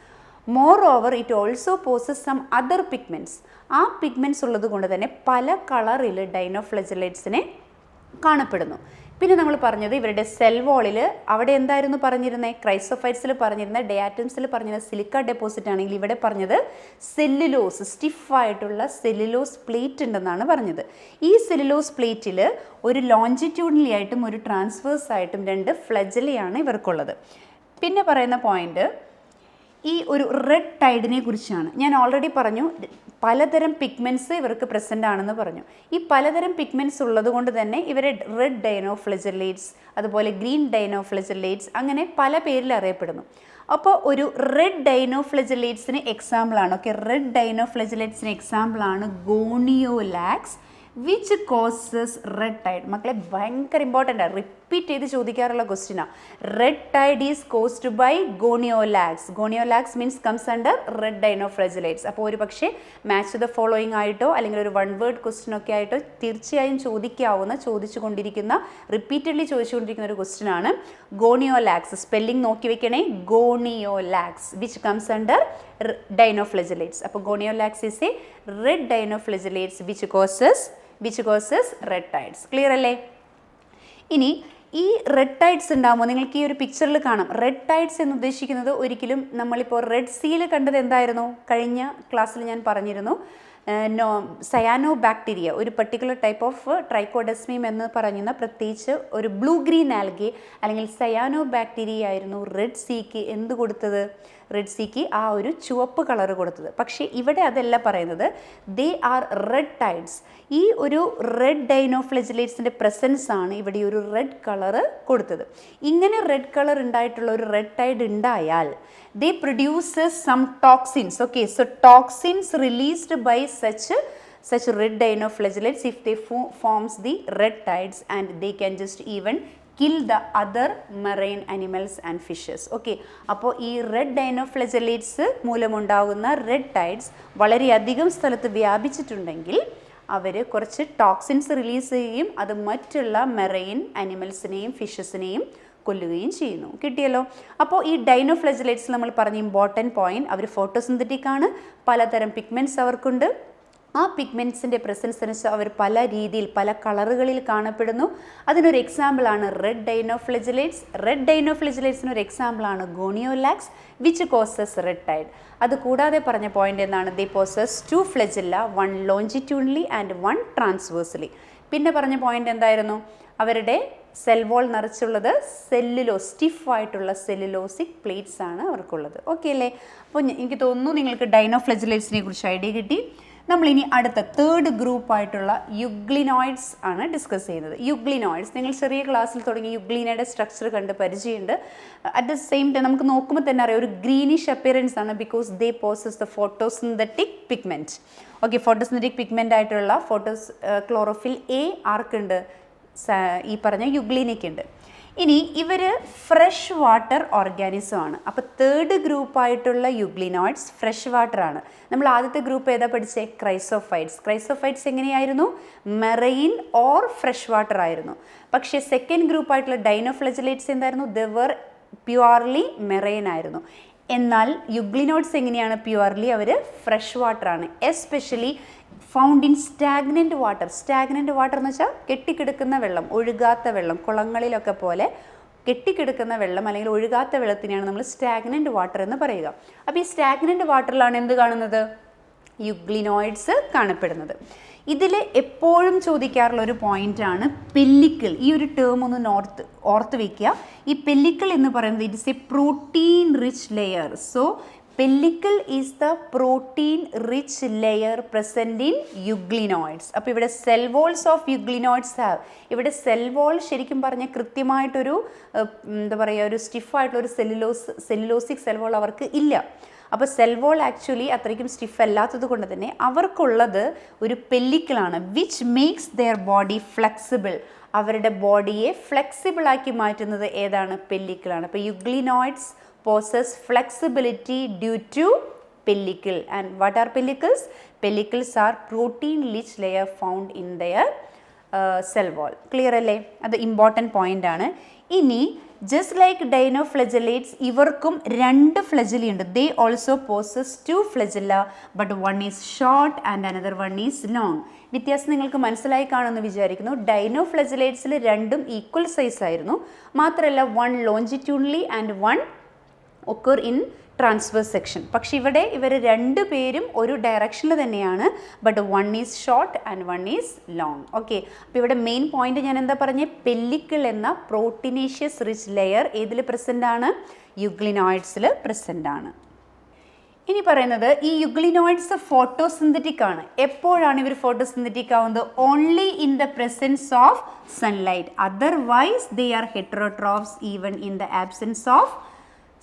Moreover it also possess some other pigments. ആ പിഗ്മെൻറ്റ്സ് ഉള്ളത് കൊണ്ട് തന്നെ പല കളറിൽ ഡൈനോഫ്ലെജലേറ്റ്സിനെ കാണപ്പെടുന്നു. പിന്നെ നമ്മൾ പറഞ്ഞത് ഇവരുടെ സെൽ വോളിൽ അവിടെ എന്തായിരുന്നു പറഞ്ഞിരുന്നത്? ക്രൈസോഫൈറ്റ്സിൽ പറഞ്ഞിരുന്ന, ഡയാറ്റംസിൽ പറഞ്ഞിരുന്ന സിലിക്ക ഡെപ്പോസിറ്റ് ആണെങ്കിൽ ഇവിടെ പറഞ്ഞത് സെല്ലുലോസ്, സ്റ്റിഫായിട്ടുള്ള സെല്ലുലോസ് പ്ലേറ്റ് ഉണ്ടെന്നാണ് പറഞ്ഞത്. ഈ സെല്ലുലോസ് പ്ലേറ്റിൽ ഒരു ലോഞ്ചിറ്റ്യൂഡിനലി ആയിട്ടും ഒരു ട്രാൻസ്വേഴ്സ് ആയിട്ടും 2 ഫ്ലെജലയാണ് ഇവർക്കുള്ളത്. പിന്നെ പറയുന്ന പോയിന്റ് ഈ ഒരു റെഡ് ടൈഡിനെ കുറിച്ചാണ്. ഞാൻ ഓൾറെഡി പറഞ്ഞു പലതരം പിഗ്മെൻറ്റ്സ് ഇവർക്ക് പ്രസൻ്റ് ആണെന്ന് പറഞ്ഞു. ഈ പലതരം പിഗ്മെൻറ്റ്സ് ഉള്ളത് കൊണ്ട് തന്നെ ഇവരെ റെഡ് ഡൈനോഫ്ലെജലേറ്റ്സ്, അതുപോലെ ഗ്രീൻ ഡൈനോഫ്ലെജലേറ്റ്സ് അങ്ങനെ പല പേരിൽ അറിയപ്പെടുന്നു. അപ്പോൾ ഒരു റെഡ് ഡൈനോഫ്ലെജലേറ്റ്സിന് എക്സാമ്പിളാണ്. ഓക്കെ, റെഡ് ഡൈനോഫ്ലെജലേറ്റ്സിന് എക്സാമ്പിളാണ് gonyaulax which causes red tide. മക്കളെ ഭയങ്കര ഇമ്പോർട്ടൻ്റ് ആണ്, റിപ്പീറ്റ് ചെയ്ത് ചോദിക്കാറുള്ള ക്വസ്റ്റ്യനാണ്. Red tide is caused by gonyaulax. Gonyaulax means comes under red dinoflagellates. അപ്പോൾ ഒരു പക്ഷേ മാച്ച് ദ ഫോളോയിങ് ആയിട്ടോ അല്ലെങ്കിൽ ഒരു 1 വേർഡ് ക്വസ്റ്റ്യൻ ഒക്കെ ആയിട്ടോ തീർച്ചയായും റിപ്പീറ്റഡ്ലി ചോദിച്ചുകൊണ്ടിരിക്കുന്ന ഒരു ക്വസ്റ്റ്യനാണ് ഗോണിയോലാക്സ്. സ്പെല്ലിംഗ് നോക്കി വെക്കണേ, gonyaulax which comes under dinoflagellates. അപ്പോൾ gonyaulax is a red dinoflagellates which causes red tides. Clear അല്ലേ? ഇനി ഈ റെഡ് ടൈഡ്സ് ഉണ്ടാകുമ്പോൾ നിങ്ങൾക്ക് ഈ ഒരു പിക്ചറിൽ കാണാം. റെഡ് ടൈഡ്സ് എന്ന് ഉദ്ദേശിക്കുന്നത് ഒരിക്കലും നമ്മളിപ്പോൾ റെഡ് സീയിൽ കണ്ടത് എന്തായിരുന്നു? കഴിഞ്ഞ ക്ലാസ്സിൽ ഞാൻ പറഞ്ഞിരുന്നു, സയാനോ ബാക്ടീരിയ, ഒരു പെർട്ടിക്കുലർ ടൈപ്പ് ഓഫ് ട്രൈക്കോഡെസ്മിയം എന്ന് പറയുന്ന പ്രത്യേകിച്ച് ഒരു ബ്ലൂ ഗ്രീൻ ആൽഗെ അല്ലെങ്കിൽ സയാനോ ബാക്ടീരിയ ആയിരുന്നു റെഡ് സീക്ക് എന്ത് കൊടുത്തത്? റെഡ് സീക്ക് ആ ഒരു ചുവപ്പ് കളർ കൊടുത്തത്. പക്ഷേ ഇവിടെ അതല്ല പറയുന്നത്, ദേ ആർ റെഡ് ടൈഡ്സ്. ഈ ഒരു റെഡ് ഡൈനോഫ്ലെജലേറ്റ്സിൻ്റെ പ്രസൻസ് ആണ് ഇവിടെ ഒരു റെഡ് കളറ് കൊടുത്തത്. ഇങ്ങനെ റെഡ് കളർ ഉണ്ടായിട്ടുള്ള ഒരു റെഡ് ടൈഡ് ഉണ്ടായാൽ they produces some toxins. Okay, so toxins released by such red dinoflagellates, if they forms the red tides, and they can just even kill the other marine animals and fishes. Okay, അപ്പോൾ ഈ red ഡൈനോഫ്ലെജലേറ്റ്സ് മൂലമുണ്ടാകുന്ന red tides വളരെയധികം സ്ഥലത്ത് വ്യാപിച്ചിട്ടുണ്ടെങ്കിൽ അവർ കുറച്ച് toxins release ചെയ്യുകയും അത് മറ്റുള്ള marine ആനിമൽസിനെയും ഫിഷസിനെയും കൊല്ലുകയും ചെയ്യുന്നു. കിട്ടിയല്ലോ? അപ്പോൾ ഈ ഡൈനോഫ്ലെജലേറ്റ്സ് നമ്മൾ പറഞ്ഞ ഇമ്പോർട്ടൻറ്റ് പോയിന്റ്, അവർ ഫോട്ടോസിന്തറ്റിക് ആണ്, പലതരം പിഗ്മെൻറ്റ്സ് അവർക്കുണ്ട്, ആ പിഗ്മെൻറ്റ്സിൻ്റെ പ്രസൻസ് എന്ന് വെച്ചാൽ അവർ പല രീതിയിൽ പല കളറുകളിൽ കാണപ്പെടുന്നു. അതിനൊരു എക്സാമ്പിളാണ് റെഡ് ഡൈനോഫ്ലെജലേറ്റ്സ്. റെഡ് ഡൈനോഫ്ലെജലേറ്റ്സിന് ഒരു എക്സാമ്പിളാണ് gonyaulax which causes red Tide. അത് കൂടാതെ പറഞ്ഞ പോയിന്റ് എന്താണ്? ദേ പോസസ് 2 ഫ്ലെജില്ല, 1 ലോഞ്ചിറ്റ്യൂണലി ആൻഡ് 1 ട്രാൻസ്വേഴ്സലി. പിന്നെ പറഞ്ഞ പോയിന്റ് എന്തായിരുന്നു? അവരുടെ സെൽ വോൾ നിറച്ചുള്ളത് സ്റ്റിഫായിട്ടുള്ള സെല്ലുലോസിക് പ്ലേറ്റ്സ് ആണ് അവർക്കുള്ളത്. ഓക്കെ അല്ലേ? അപ്പോൾ എനിക്ക് തോന്നുന്നു നിങ്ങൾക്ക് ഡൈനോഫ്ലെജലേറ്റ്സിനെ കുറിച്ച് ഐഡിയ കിട്ടി. നമ്മളിനി അടുത്ത തേർഡ് ഗ്രൂപ്പായിട്ടുള്ള യുഗ്ലിനോയിഡ്സ് ആണ് ഡിസ്കസ് ചെയ്യുന്നത്. യുഗ്ലിനോയിഡ്സ് നിങ്ങൾ ചെറിയ ക്ലാസ്സിൽ തുടങ്ങി യുഗ്ലീനയുടെ സ്ട്രക്ചർ കണ്ട് പരിചയമുണ്ട്. അറ്റ് ദ സെയിം ടൈം നമുക്ക് നോക്കുമ്പോൾ തന്നെ അറിയാം ഒരു ഗ്രീനിഷ് അപ്പിയറൻസ് ആണ്, because they poses the photosynthetic pigment. Okay, photosynthetic pigment ആയിട്ടുള്ള ക്ലോറോഫിൽ എ ആർക്കുണ്ട്? ഈ പറഞ്ഞ യുഗ്ലീനയ്ക്കുണ്ട്. ഇനി ഇവർ ഫ്രഷ് വാട്ടർ ഓർഗാനിസം ആണ്. അപ്പോൾ തേർഡ് ഗ്രൂപ്പായിട്ടുള്ള യുഗ്ലിനോയിഡ്സ് ഫ്രഷ് വാട്ടർ ആണ്. നമ്മൾ ആദ്യത്തെ ഗ്രൂപ്പ് ഏതാ പഠിച്ചേ? ക്രൈസോഫൈറ്റ്സ്. ക്രൈസോഫൈറ്റ്സ് എങ്ങനെയായിരുന്നു? മെറൈൻ ഓർ ഫ്രഷ് വാട്ടർ ആയിരുന്നു. പക്ഷേ സെക്കൻഡ് ഗ്രൂപ്പായിട്ടുള്ള ഡൈനോഫ്ലെജലേറ്റ്സ് എന്തായിരുന്നു? ദേ വർ പ്യുവർലി മെറൈൻ ആയിരുന്നു. എന്നാൽ യുഗ്ലിനോയിഡ്സ് എങ്ങനെയാണ്? പ്യുവർലി അവർ ഫ്രഷ് വാട്ടർ ആണ്. Especially found in stagnant water. Stagnant water എന്ന് വെച്ചാൽ കെട്ടിക്കിടക്കുന്ന വെള്ളം, ഒഴുകാത്ത വെള്ളം, കുളങ്ങളിലൊക്കെ പോലെ കെട്ടിക്കിടക്കുന്ന വെള്ളം അല്ലെങ്കിൽ ഒഴുകാത്ത വെള്ളത്തിനെയാണ് നമ്മൾ സ്റ്റാഗ്നൻറ്റ് വാട്ടർ എന്ന് പറയുക. അപ്പോൾ ഈ സ്റ്റാഗ്നൻറ്റ് വാട്ടറിലാണ് എന്ത് കാണുന്നത്? യുഗ്ലിനോയിഡ്സ് കാണപ്പെടുന്നത്. ഇതിൽ എപ്പോഴും ചോദിക്കാറുള്ള ഒരു പോയിൻ്റാണ് പെല്ലിക്കിൾ. ഈ ഒരു ടേം ഒന്ന് ഓർത്ത് വയ്ക്കുക. ഈ പെല്ലിക്കിൾ എന്ന് പറയുന്നത് it is A protein rich layer. So pellicle is the protein rich layer present in euglenoids. അപ്പോൾ ഇവിടെ സെൽ വോൾസ് ഓഫ് യുഗ്ലിനോയിഡ്സ് ഹാവ്. ഇവിടെ സെൽ വോൾ ശരിക്കും പറഞ്ഞാൽ കൃത്യമായിട്ടൊരു എന്താ പറയുക ഒരു സ്റ്റിഫായിട്ടുള്ള ഒരു സെല്ലുലോസിക് സെൽ വോൾ അവർക്ക് ഇല്ല. അപ്പോൾ സെൽ വോൾ ആക്ച്വലി അത്രയ്ക്കും സ്റ്റിഫ് അല്ലാത്തത് കൊണ്ട് തന്നെ അവർക്കുള്ളത് ഒരു പെല്ലിക്കിളാണ് which makes their body flexible. അവരുടെ ബോഡിയെ ഫ്ലെക്സിബിളാക്കി മാറ്റുന്നത് ഏതാണ്? പെല്ലിക്കിളാണ്. അപ്പോൾ യുഗ്ലിനോയിഡ്സ് possess flexibility due to pellicle. And what are pellicles? Pellicles are protein rich layer found in their cell wall. Clear അല്ലേ? അത് ഇമ്പോർട്ടൻറ്റ് പോയിൻ്റ് ആണ്. ഇനി ജസ്റ്റ് ലൈക്ക് ഡൈനോഫ്ലെജലേറ്റ്സ് ഇവർക്കും 2 ഫ്ലെജലി ഉണ്ട്. They also possess 2 flagella, but 1 is short and another 1 is long. വ്യത്യാസം നിങ്ങൾക്ക് മനസ്സിലായി കാണുമെന്ന് വിചാരിക്കുന്നു. ഡൈനോഫ്ലെജലേറ്റ്സിൽ 2ഉം ഈക്വൽ സൈസ് ആയിരുന്നു. മാത്രമല്ല 1 ലോഞ്ചിറ്റ്യൂണലി and 1 occur in transverse section. പക്ഷെ ഇവിടെ ഇവർ 2 പേരും ഒരു ഡയറക്ഷനിൽ തന്നെയാണ്, but 1 is short and 1 is long. Okay, അപ്പോൾ ഇവിടെ മെയിൻ പോയിന്റ് ഞാൻ എന്താ പറഞ്ഞത്? പെല്ലിക്കിൾ എന്ന പ്രോട്ടീനേഷ്യസ് റിച്ച് ലെയർ ഏതിൽ പ്രസൻ്റ് ആണ്? യുഗ്ലിനോയിഡ്സിൽ പ്രസൻ്റ് ആണ്. ഇനി പറയുന്നത് ഈ യുഗ്ലിനോയിഡ്സ് ഫോട്ടോസിന്തറ്റിക് ആണ്. എപ്പോഴാണ് ഇവർ ഫോട്ടോസിന്തറ്റിക് ആവുന്നത്? Only in the presence of sunlight. Otherwise they are heterotrophs even in the absence of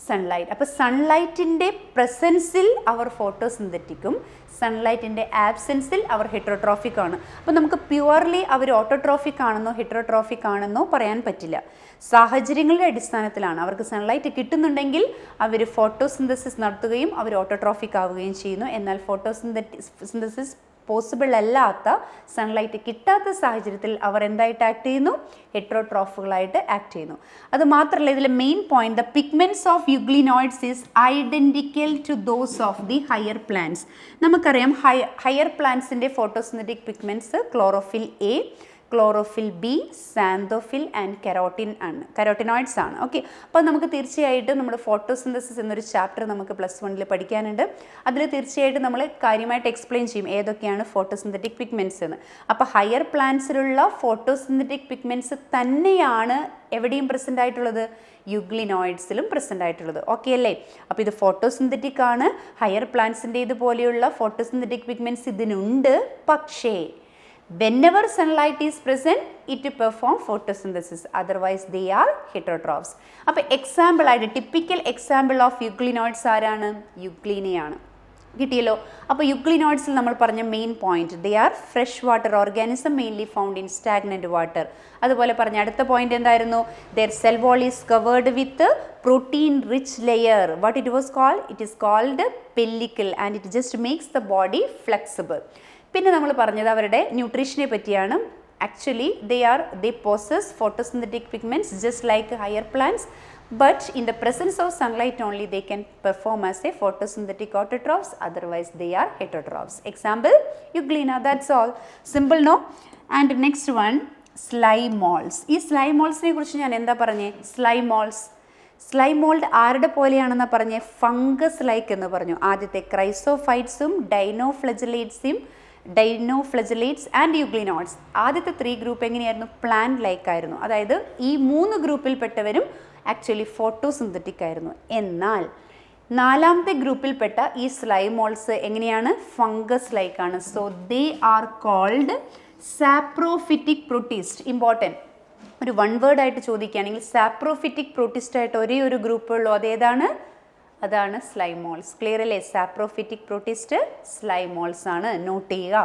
sunlight. അപ്പോൾ സൺലൈറ്റിൻ്റെ പ്രസൻസിൽ അവർ ഫോട്ടോസിന്തറ്റിക്കും സൺലൈറ്റിൻ്റെ ആബ്സെൻസിൽ അവർ ഹെറ്ററോട്രോഫിക് ആണ്. അപ്പോൾ നമുക്ക് പ്യുവർലി അവർ ഓട്ടോട്രോഫിക് ആണെന്നോ ഹെറ്ററോട്രോഫിക് ആണെന്നോ പറയാൻ പറ്റില്ല. സാഹചര്യങ്ങളുടെ അടിസ്ഥാനത്തിലാണ്. അവർക്ക് സൺലൈറ്റ് കിട്ടുന്നുണ്ടെങ്കിൽ അവർ ഫോട്ടോസിന്തസിസ് നടത്തുകയും അവർ ഓട്ടോട്രോഫിക് ആവുകയും ചെയ്യുന്നു. എന്നാൽ ഫോട്ടോസിന്തസിസ് പോസിബിൾ അല്ലാത്ത സൺലൈറ്റ് കിട്ടാത്ത സാഹചര്യത്തിൽ അവർ എന്തായിട്ട് ആക്ട് ചെയ്യുന്നു? ഹെറ്ററോട്രോഫുകളായിട്ട് ആക്ട് ചെയ്യുന്നു. അത് മാത്രമല്ല ഇതിലെ main point, the pigments of euglenoids is identical to those of the higher plants. നമുക്കറിയാം ഹയർ പ്ലാന്റ്സിൻ്റെ photosynthetic pigments chlorophyll A, chlorophyll B, xanthophyll and carotenoids ആണ്. ഓക്കെ, അപ്പോൾ നമുക്ക് തീർച്ചയായിട്ടും നമ്മുടെ ഫോട്ടോസിന്തസിസ് എന്നൊരു ചാപ്റ്റർ നമുക്ക് +1 പഠിക്കാനുണ്ട്. അതിൽ തീർച്ചയായിട്ടും നമ്മൾ കാര്യമായിട്ട് എക്സ്പ്ലെയിൻ ചെയ്യും ഏതൊക്കെയാണ് ഫോട്ടോസിന്തറ്റിക് പിഗ്മെൻറ്റ്സ് എന്ന്. അപ്പോൾ ഹയർ പ്ലാന്റ്സിലുള്ള ഫോട്ടോസിന്തറ്റിക് പിഗ്മെൻറ്റ്സ് തന്നെയാണ് എവിടെയും പ്രസൻ്റ് ആയിട്ടുള്ളത്? യുഗ്ലിനോയിഡ്സിലും പ്രസൻ്റ് ആയിട്ടുള്ളത്. ഓക്കെ അല്ലേ? അപ്പോൾ ഇത് ഫോട്ടോസിന്തറ്റിക് ആണ്. ഹയർ പ്ലാന്റ്സിൻ്റെ ഇതുപോലെയുള്ള ഫോട്ടോസിന്തറ്റിക് പിഗ്മെൻറ്റ്സ് ഇതിനുണ്ട്. പക്ഷേ whenever sunlight is present it perform photosynthesis, otherwise they are heterotrophs. അപ്പോൾ എക്സാമ്പിൾ ആയിട്ട് ടിപ്പിക്കൽ എക്സാമ്പിൾ ഓഫ് യുഗ്ലിനോയിഡ്സ് ആരാണ്? യുഗ്ലീനയാണ്. കിട്ടിയല്ലോ. അപ്പോൾ യുഗ്ലിനോയിഡ്സിൽ നമ്മൾ പറഞ്ഞ main point, they are fresh water organism mainly found in stagnant water. അതുപോലെ പറഞ്ഞ അടുത്ത പോയിന്റ് എന്തായിരുന്നു? their cell wall is covered with protein rich layer. what it was called? it is called pellicle and it just makes the body flexible. പിന്നെ നമ്മൾ പറഞ്ഞത് അവരുടെ ന്യൂട്രീഷനെ പറ്റിയാണ്. Actually they possess photosynthetic pigments just like higher plants, but in the presence of sunlight only they can perform as a photosynthetic autotrophs, otherwise they are heterotrophs. Example, Euglena. That's all. Simple, no? And next one, slime molds. ഈ slime moldsനെ കുറിച്ച് ഞാൻ എന്താ പറഞ്ഞേ? slime molds. slime mold ആരുടെ പോലെയാണെന്ന് പറഞ്ഞേ? Fungus like എന്ന് പറഞ്ഞു. ആദ്യത്തെ ക്രൈസോഫൈറ്റ്സും ഡൈനോഫ്ലജലേറ്റ്സ് ആൻഡ് യുഗ്ലിനോട്സ്. ആദ്യത്തെ 3 ഗ്രൂപ്പ് എങ്ങനെയായിരുന്നു? പ്ലാന്റ് ലൈക്ക് ആയിരുന്നു. അതായത് ഈ 3 ഗ്രൂപ്പിൽപ്പെട്ടവരും ആക്ച്വലി ഫോട്ടോസിന്തറ്റിക് ആയിരുന്നു. എന്നാൽ 4ാമത്തെ ഗ്രൂപ്പിൽപ്പെട്ട ഈ സ്ലൈമോൾസ് എങ്ങനെയാണ്? ഫംഗസ് ലൈക്ക് ആണ്. So they are called saprophytic protist. Important, ഒരു 1 വേർഡ് ആയിട്ട് ചോദിക്കുകയാണെങ്കിൽ സാപ്രോഫിറ്റിക് പ്രോട്ടിസ്റ്റ് ആയിട്ട് ഒരേ ഒരു ഗ്രൂപ്പ് ഉള്ളൂ. അതേതാണ്? അതാണ് സ്ലൈമോൾസ്. ക്ലിയർ അല്ലേ? സാപ്രോഫിറ്റിക് പ്രോട്ടിസ്റ്റ് സ്ലൈമോൾസ് ആണ്. നോട്ട് ചെയ്യുക.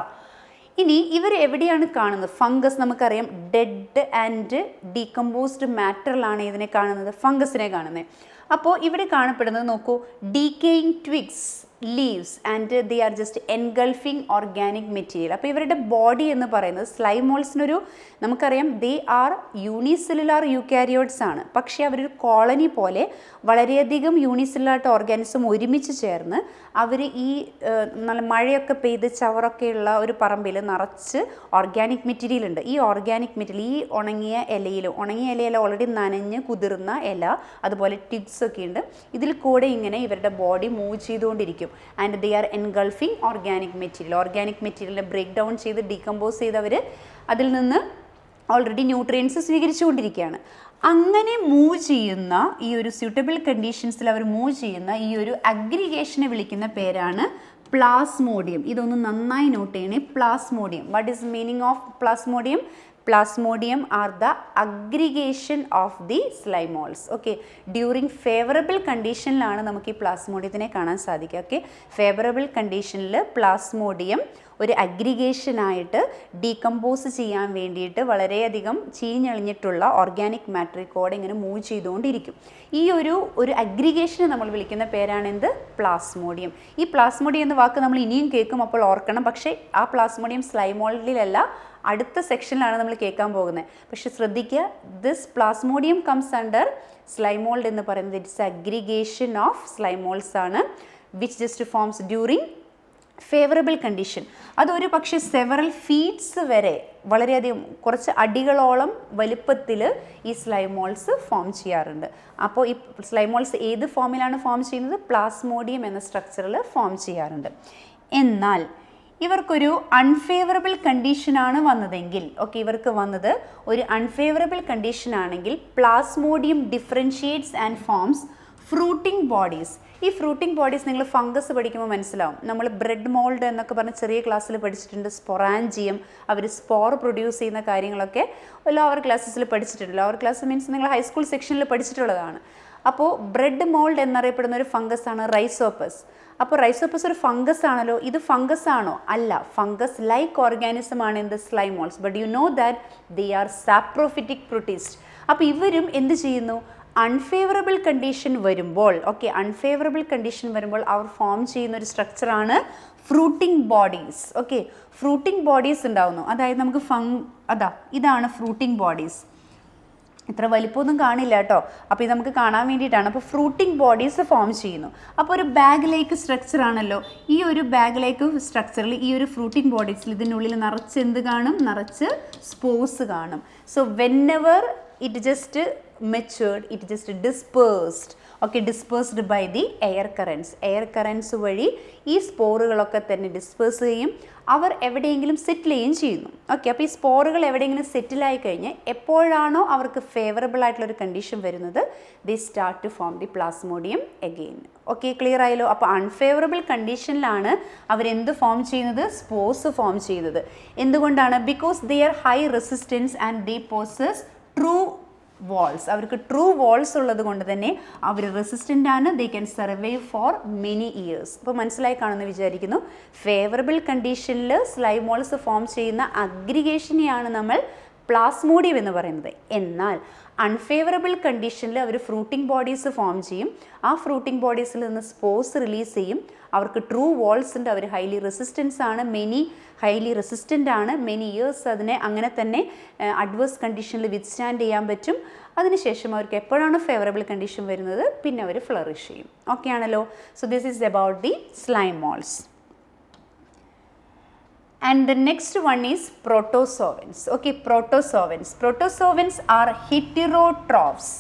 ഇനി ഇവർ എവിടെയാണ് കാണുന്നത്? ഫംഗസ് നമുക്കറിയാം ഡെഡ് ആൻഡ് ഡീകമ്പോസ്ഡ് മാറ്ററിലാണ് ഇതിനെ കാണുന്നത്, ഫംഗസിനെ കാണുന്നത്. അപ്പോൾ ഇവിടെ കാണപ്പെടുന്നത് നോക്കൂ, decaying twigs, leaves and they are just engulfing organic material. അപ്പോൾ ഇവരുടെ ബോഡി എന്ന് പറയുന്നത് സ്ലൈമോൾസിനൊരു, നമുക്കറിയാം ദേ ആർ യൂണിസെല്ലുലാർ യൂക്കാരിയോട്സ് ആണ്. പക്ഷേ അവരൊരു കോളനി പോലെ വളരെയധികം യൂണിസെല്ലുലാർ ഓർഗാനിസം ഒരുമിച്ച് ചേർന്ന് അവർ ഈ നല്ല മഴയൊക്കെ പെയ്ത് ചവറൊക്കെയുള്ള ഒരു പറമ്പിൽ നിറച്ച് ഓർഗാനിക് മെറ്റീരിയൽ ഉണ്ട്. ഈ ഓർഗാനിക് മെറ്റീരിയൽ ഈ ഉണങ്ങിയ ഇലയിൽ ഓൾറെഡി നനഞ്ഞ് കുതിർന്ന ഇല, അതുപോലെ ടിഗ്സ് ഒക്കെ ഉണ്ട്. ഇതിൽ കൂടെ ഇങ്ങനെ ഇവരുടെ ബോഡി മൂവ് ചെയ്തുകൊണ്ടിരിക്കും. And they R engulfing organic മെറ്റീരിയലിനെ ബ്രേക്ക് ഡൗൺ ചെയ്ത് ഡീകമ്പോസ് ചെയ്തവർ അതിൽ നിന്ന് ഓൾറെഡി ന്യൂട്രിയൻസ് സ്വീകരിച്ചുകൊണ്ടിരിക്കുകയാണ്. അങ്ങനെ മൂവ് ചെയ്യുന്ന ഈ ഒരു സ്യൂട്ടബിൾ കണ്ടീഷൻസിൽ അവർ മൂവ് ചെയ്യുന്ന ഈ ഒരു അഗ്രിഗേഷനെ വിളിക്കുന്ന പേരാണ് പ്ലാസ്മോഡിയം. ഇതൊന്ന് നന്നായി നോട്ട് ചെയ്യണേ. Plasmodium. What is meaning of Plasmodium? Plasmodium are the aggregation of the slimemoles. Okay, during favorable conditionലാണ് നമുക്ക് ഈ പ്ലാസ്മോഡിയത്തിനെ കാണാൻ സാധിക്കുക. ഓക്കെ, ഫേവറബിൾ കണ്ടീഷനിൽ പ്ലാസ്മോഡിയം ഒരു അഗ്രിഗേഷനായിട്ട് ഡീകമ്പോസ് ചെയ്യാൻ വേണ്ടിയിട്ട് വളരെയധികം ചീഞ്ഞളിഞ്ഞിട്ടുള്ള ഓർഗാനിക് മാട്രിക്കോടെ ഇങ്ങനെ മൂവ് ചെയ്തുകൊണ്ടിരിക്കും. ഈ ഒരു അഗ്രിഗേഷനെ നമ്മൾ വിളിക്കുന്ന പേരാണ് എന്ത്? പ്ലാസ്മോഡിയം. ഈ പ്ലാസ്മോഡിയം എന്ന വാക്ക് നമ്മൾ ഇനിയും കേൾക്കും, അപ്പോൾ ഓർക്കണം. പക്ഷേ ആ പ്ലാസ്മോഡിയം സ്ലൈമോൾഡിലല്ല, അടുത്ത സെക്ഷനിലാണ് നമ്മൾ കേൾക്കാൻ പോകുന്നത്. പക്ഷെ ശ്രദ്ധിക്കുക, ദിസ് പ്ലാസ്മോഡിയം കംസ് അണ്ടർ സ്ലൈമോൾഡ് എന്ന് പറയുന്നത് ഇറ്റ്സ് അഗ്രിഗേഷൻ ഓഫ് സ്ലൈമോൾസ് ആണ്, which just forms during favourable condition. അതൊരു പക്ഷേ സെവറൽ ഫീറ്റ്സ് വരെ, വളരെയധികം കുറച്ച് അടികളോളം വലുപ്പത്തിൽ ഈ സ്ലൈമോൾസ് ഫോം ചെയ്യാറുണ്ട്. അപ്പോൾ ഈ സ്ലൈമോൾസ് ഏത് ഫോമിലാണ് ഫോം ചെയ്യുന്നത്? പ്ലാസ്മോഡിയം എന്ന സ്ട്രക്ചറിൽ ഫോം ചെയ്യാറുണ്ട്. എന്നാൽ ഇവർക്കൊരു അൺഫേവറബിൾ കണ്ടീഷനാണ് വന്നതെങ്കിൽ, ഓക്കെ, ഇവർക്ക് വന്നത് ഒരു അൺഫേവറബിൾ കണ്ടീഷൻ ആണെങ്കിൽ Plasmodium differentiates and forms fruiting bodies. ഈ ഫ്രൂട്ടിംഗ് ബോഡീസ് നിങ്ങൾ ഫംഗസ് പഠിക്കുമ്പോൾ മനസ്സിലാവും. നമ്മൾ ബ്രെഡ് മോൾഡ് എന്നൊക്കെ പറഞ്ഞ് ചെറിയ ക്ലാസ്സിൽ പഠിച്ചിട്ടുണ്ട്. സ്പൊറാഞ്ചിയം, അവർ സ്പോർ പ്രൊഡ്യൂസ് ചെയ്യുന്ന കാര്യങ്ങളൊക്കെ ലോവർ ക്ലാസ്സസിൽ പഠിച്ചിട്ടുണ്ട്. ലോവർ ക്ലാസ് മീൻസ് നിങ്ങൾ ഹൈസ്കൂൾ സെക്ഷനിൽ പഠിച്ചിട്ടുള്ളതാണ്. അപ്പോൾ ബ്രെഡ് മോൾഡ് എന്നറിയപ്പെടുന്ന ഒരു ഫംഗസ് ആണ് റൈസോപ്പസ്. അപ്പോൾ റൈസോപ്പസ് ഒരു ഫംഗസ് ആണല്ലോ. ഇത് ഫംഗസ് ആണോ? അല്ല, ഫംഗസ് ലൈക്ക് ഓർഗാനിസം ആണ് എന്ത്? Slime moulds. But you know that they are saprophytic protist. അപ്പോൾ ഇവരും എന്ത് ചെയ്യുന്നു? അൺഫേവറബിൾ കണ്ടീഷൻ വരുമ്പോൾ, ഓക്കെ, അൺഫേവറബിൾ കണ്ടീഷൻ വരുമ്പോൾ അവർ ഫോം ചെയ്യുന്ന ഒരു സ്ട്രക്ചറാണ് fruiting bodies. Okay, fruiting bodies ഉണ്ടാവുന്നു. അതായത് നമുക്ക് ഇതാണ് ഫ്രൂട്ടിംഗ് ബോഡീസ്. ഇത്ര വലിപ്പമൊന്നും കാണില്ല കേട്ടോ. അപ്പോൾ ഇത് നമുക്ക് കാണാൻ വേണ്ടിയിട്ടാണ്. അപ്പോൾ ഫ്രൂട്ടിംഗ് ബോഡീസ് ഫോം ചെയ്യുന്നു. അപ്പോൾ ഒരു ബാഗ് ലൈക്ക് സ്ട്രക്ചർ ആണല്ലോ. ഈ ഒരു ബാഗ് ലൈക്ക് സ്ട്രക്ചറിൽ ഈ ഒരു ഫ്രൂട്ടിംഗ് ബോഡീസിൽ ഇതിനുള്ളിൽ നിറച്ച് എന്ത് കാണും? നിറച്ച് സ്പോർസ് കാണും. So whenever it just matured, it just dispersed. Okay, dispersed by the air currents വഴി ഈ സ്പോറുകളൊക്കെ തന്നെ ഡിസ്പേഴ്സ് ചെയ്യും. അവർ എവിടെയെങ്കിലും സെറ്റിൽ ചെയ്യുന്നു. ഓക്കെ, അപ്പോൾ ഈ സ്പോറുകൾ എവിടെയെങ്കിലും സെറ്റിലായി കഴിഞ്ഞ് എപ്പോഴാണോ അവർക്ക് ഫേവറബിൾ ആയിട്ടുള്ളൊരു കണ്ടീഷൻ വരുന്നത്, they start to form the plasmodium again. Okay, clear ആയല്ലോ. അപ്പോൾ അൺഫേവറബിൾ കണ്ടീഷനിലാണ് അവരെന്ത് ഫോം ചെയ്യുന്നത്? സ്പോർസ് ഫോം ചെയ്യുന്നത്. എന്തുകൊണ്ടാണ്? Because they are high resistance and they possess true walls. അവർക്ക് ട്രൂ വാൾസ് ഉള്ളത് കൊണ്ട് തന്നെ അവർ റെസിസ്റ്റൻ്റ് ആണ്. They can survive for many years. അപ്പോൾ മനസ്സിലായി കാണുമെന്ന് വിചാരിക്കുന്നു. ഫേവറബിൾ കണ്ടീഷനിൽ സ്ലൈമോൾസ് ഫോം ചെയ്യുന്ന അഗ്രിഗേഷനെയാണ് നമ്മൾ പ്ലാസ്മോഡിയം എന്ന് പറയുന്നത്. എന്നാൽ അൺഫേവറബിൾ കണ്ടീഷനിൽ അവർ ഫ്രൂട്ടിംഗ് ബോഡീസ് ഫോം ചെയ്യും. ആ ഫ്രൂട്ടിംഗ് ബോഡീസിൽ നിന്ന് സ്പോർസ് റിലീസ് ചെയ്യും. അവർക്ക് ട്രൂ വാൾസ് ഉണ്ട്. അവർ ഹൈലി റെസിസ്റ്റൻസ് ആണ്, ഹൈലി റെസിസ്റ്റൻ്റ് ആണ്. മെനി ഇയേഴ്സ് അതിനെ അങ്ങനെ തന്നെ അഡ്വേഴ്സ് കണ്ടീഷനിൽ വിത്ത്സ്റ്റാൻഡ് ചെയ്യാൻ പറ്റും. അതിനുശേഷം അവർക്ക് എപ്പോഴാണ് ഫേവറബിൾ കണ്ടീഷൻ വരുന്നത് പിന്നെ അവർ ഫ്ലറിഷ് ചെയ്യും. ഓക്കെ ആണല്ലോ. So this is about the slime moles. And the next one is protozoans. Okay, protozoans. Protozoans are heterotrophs.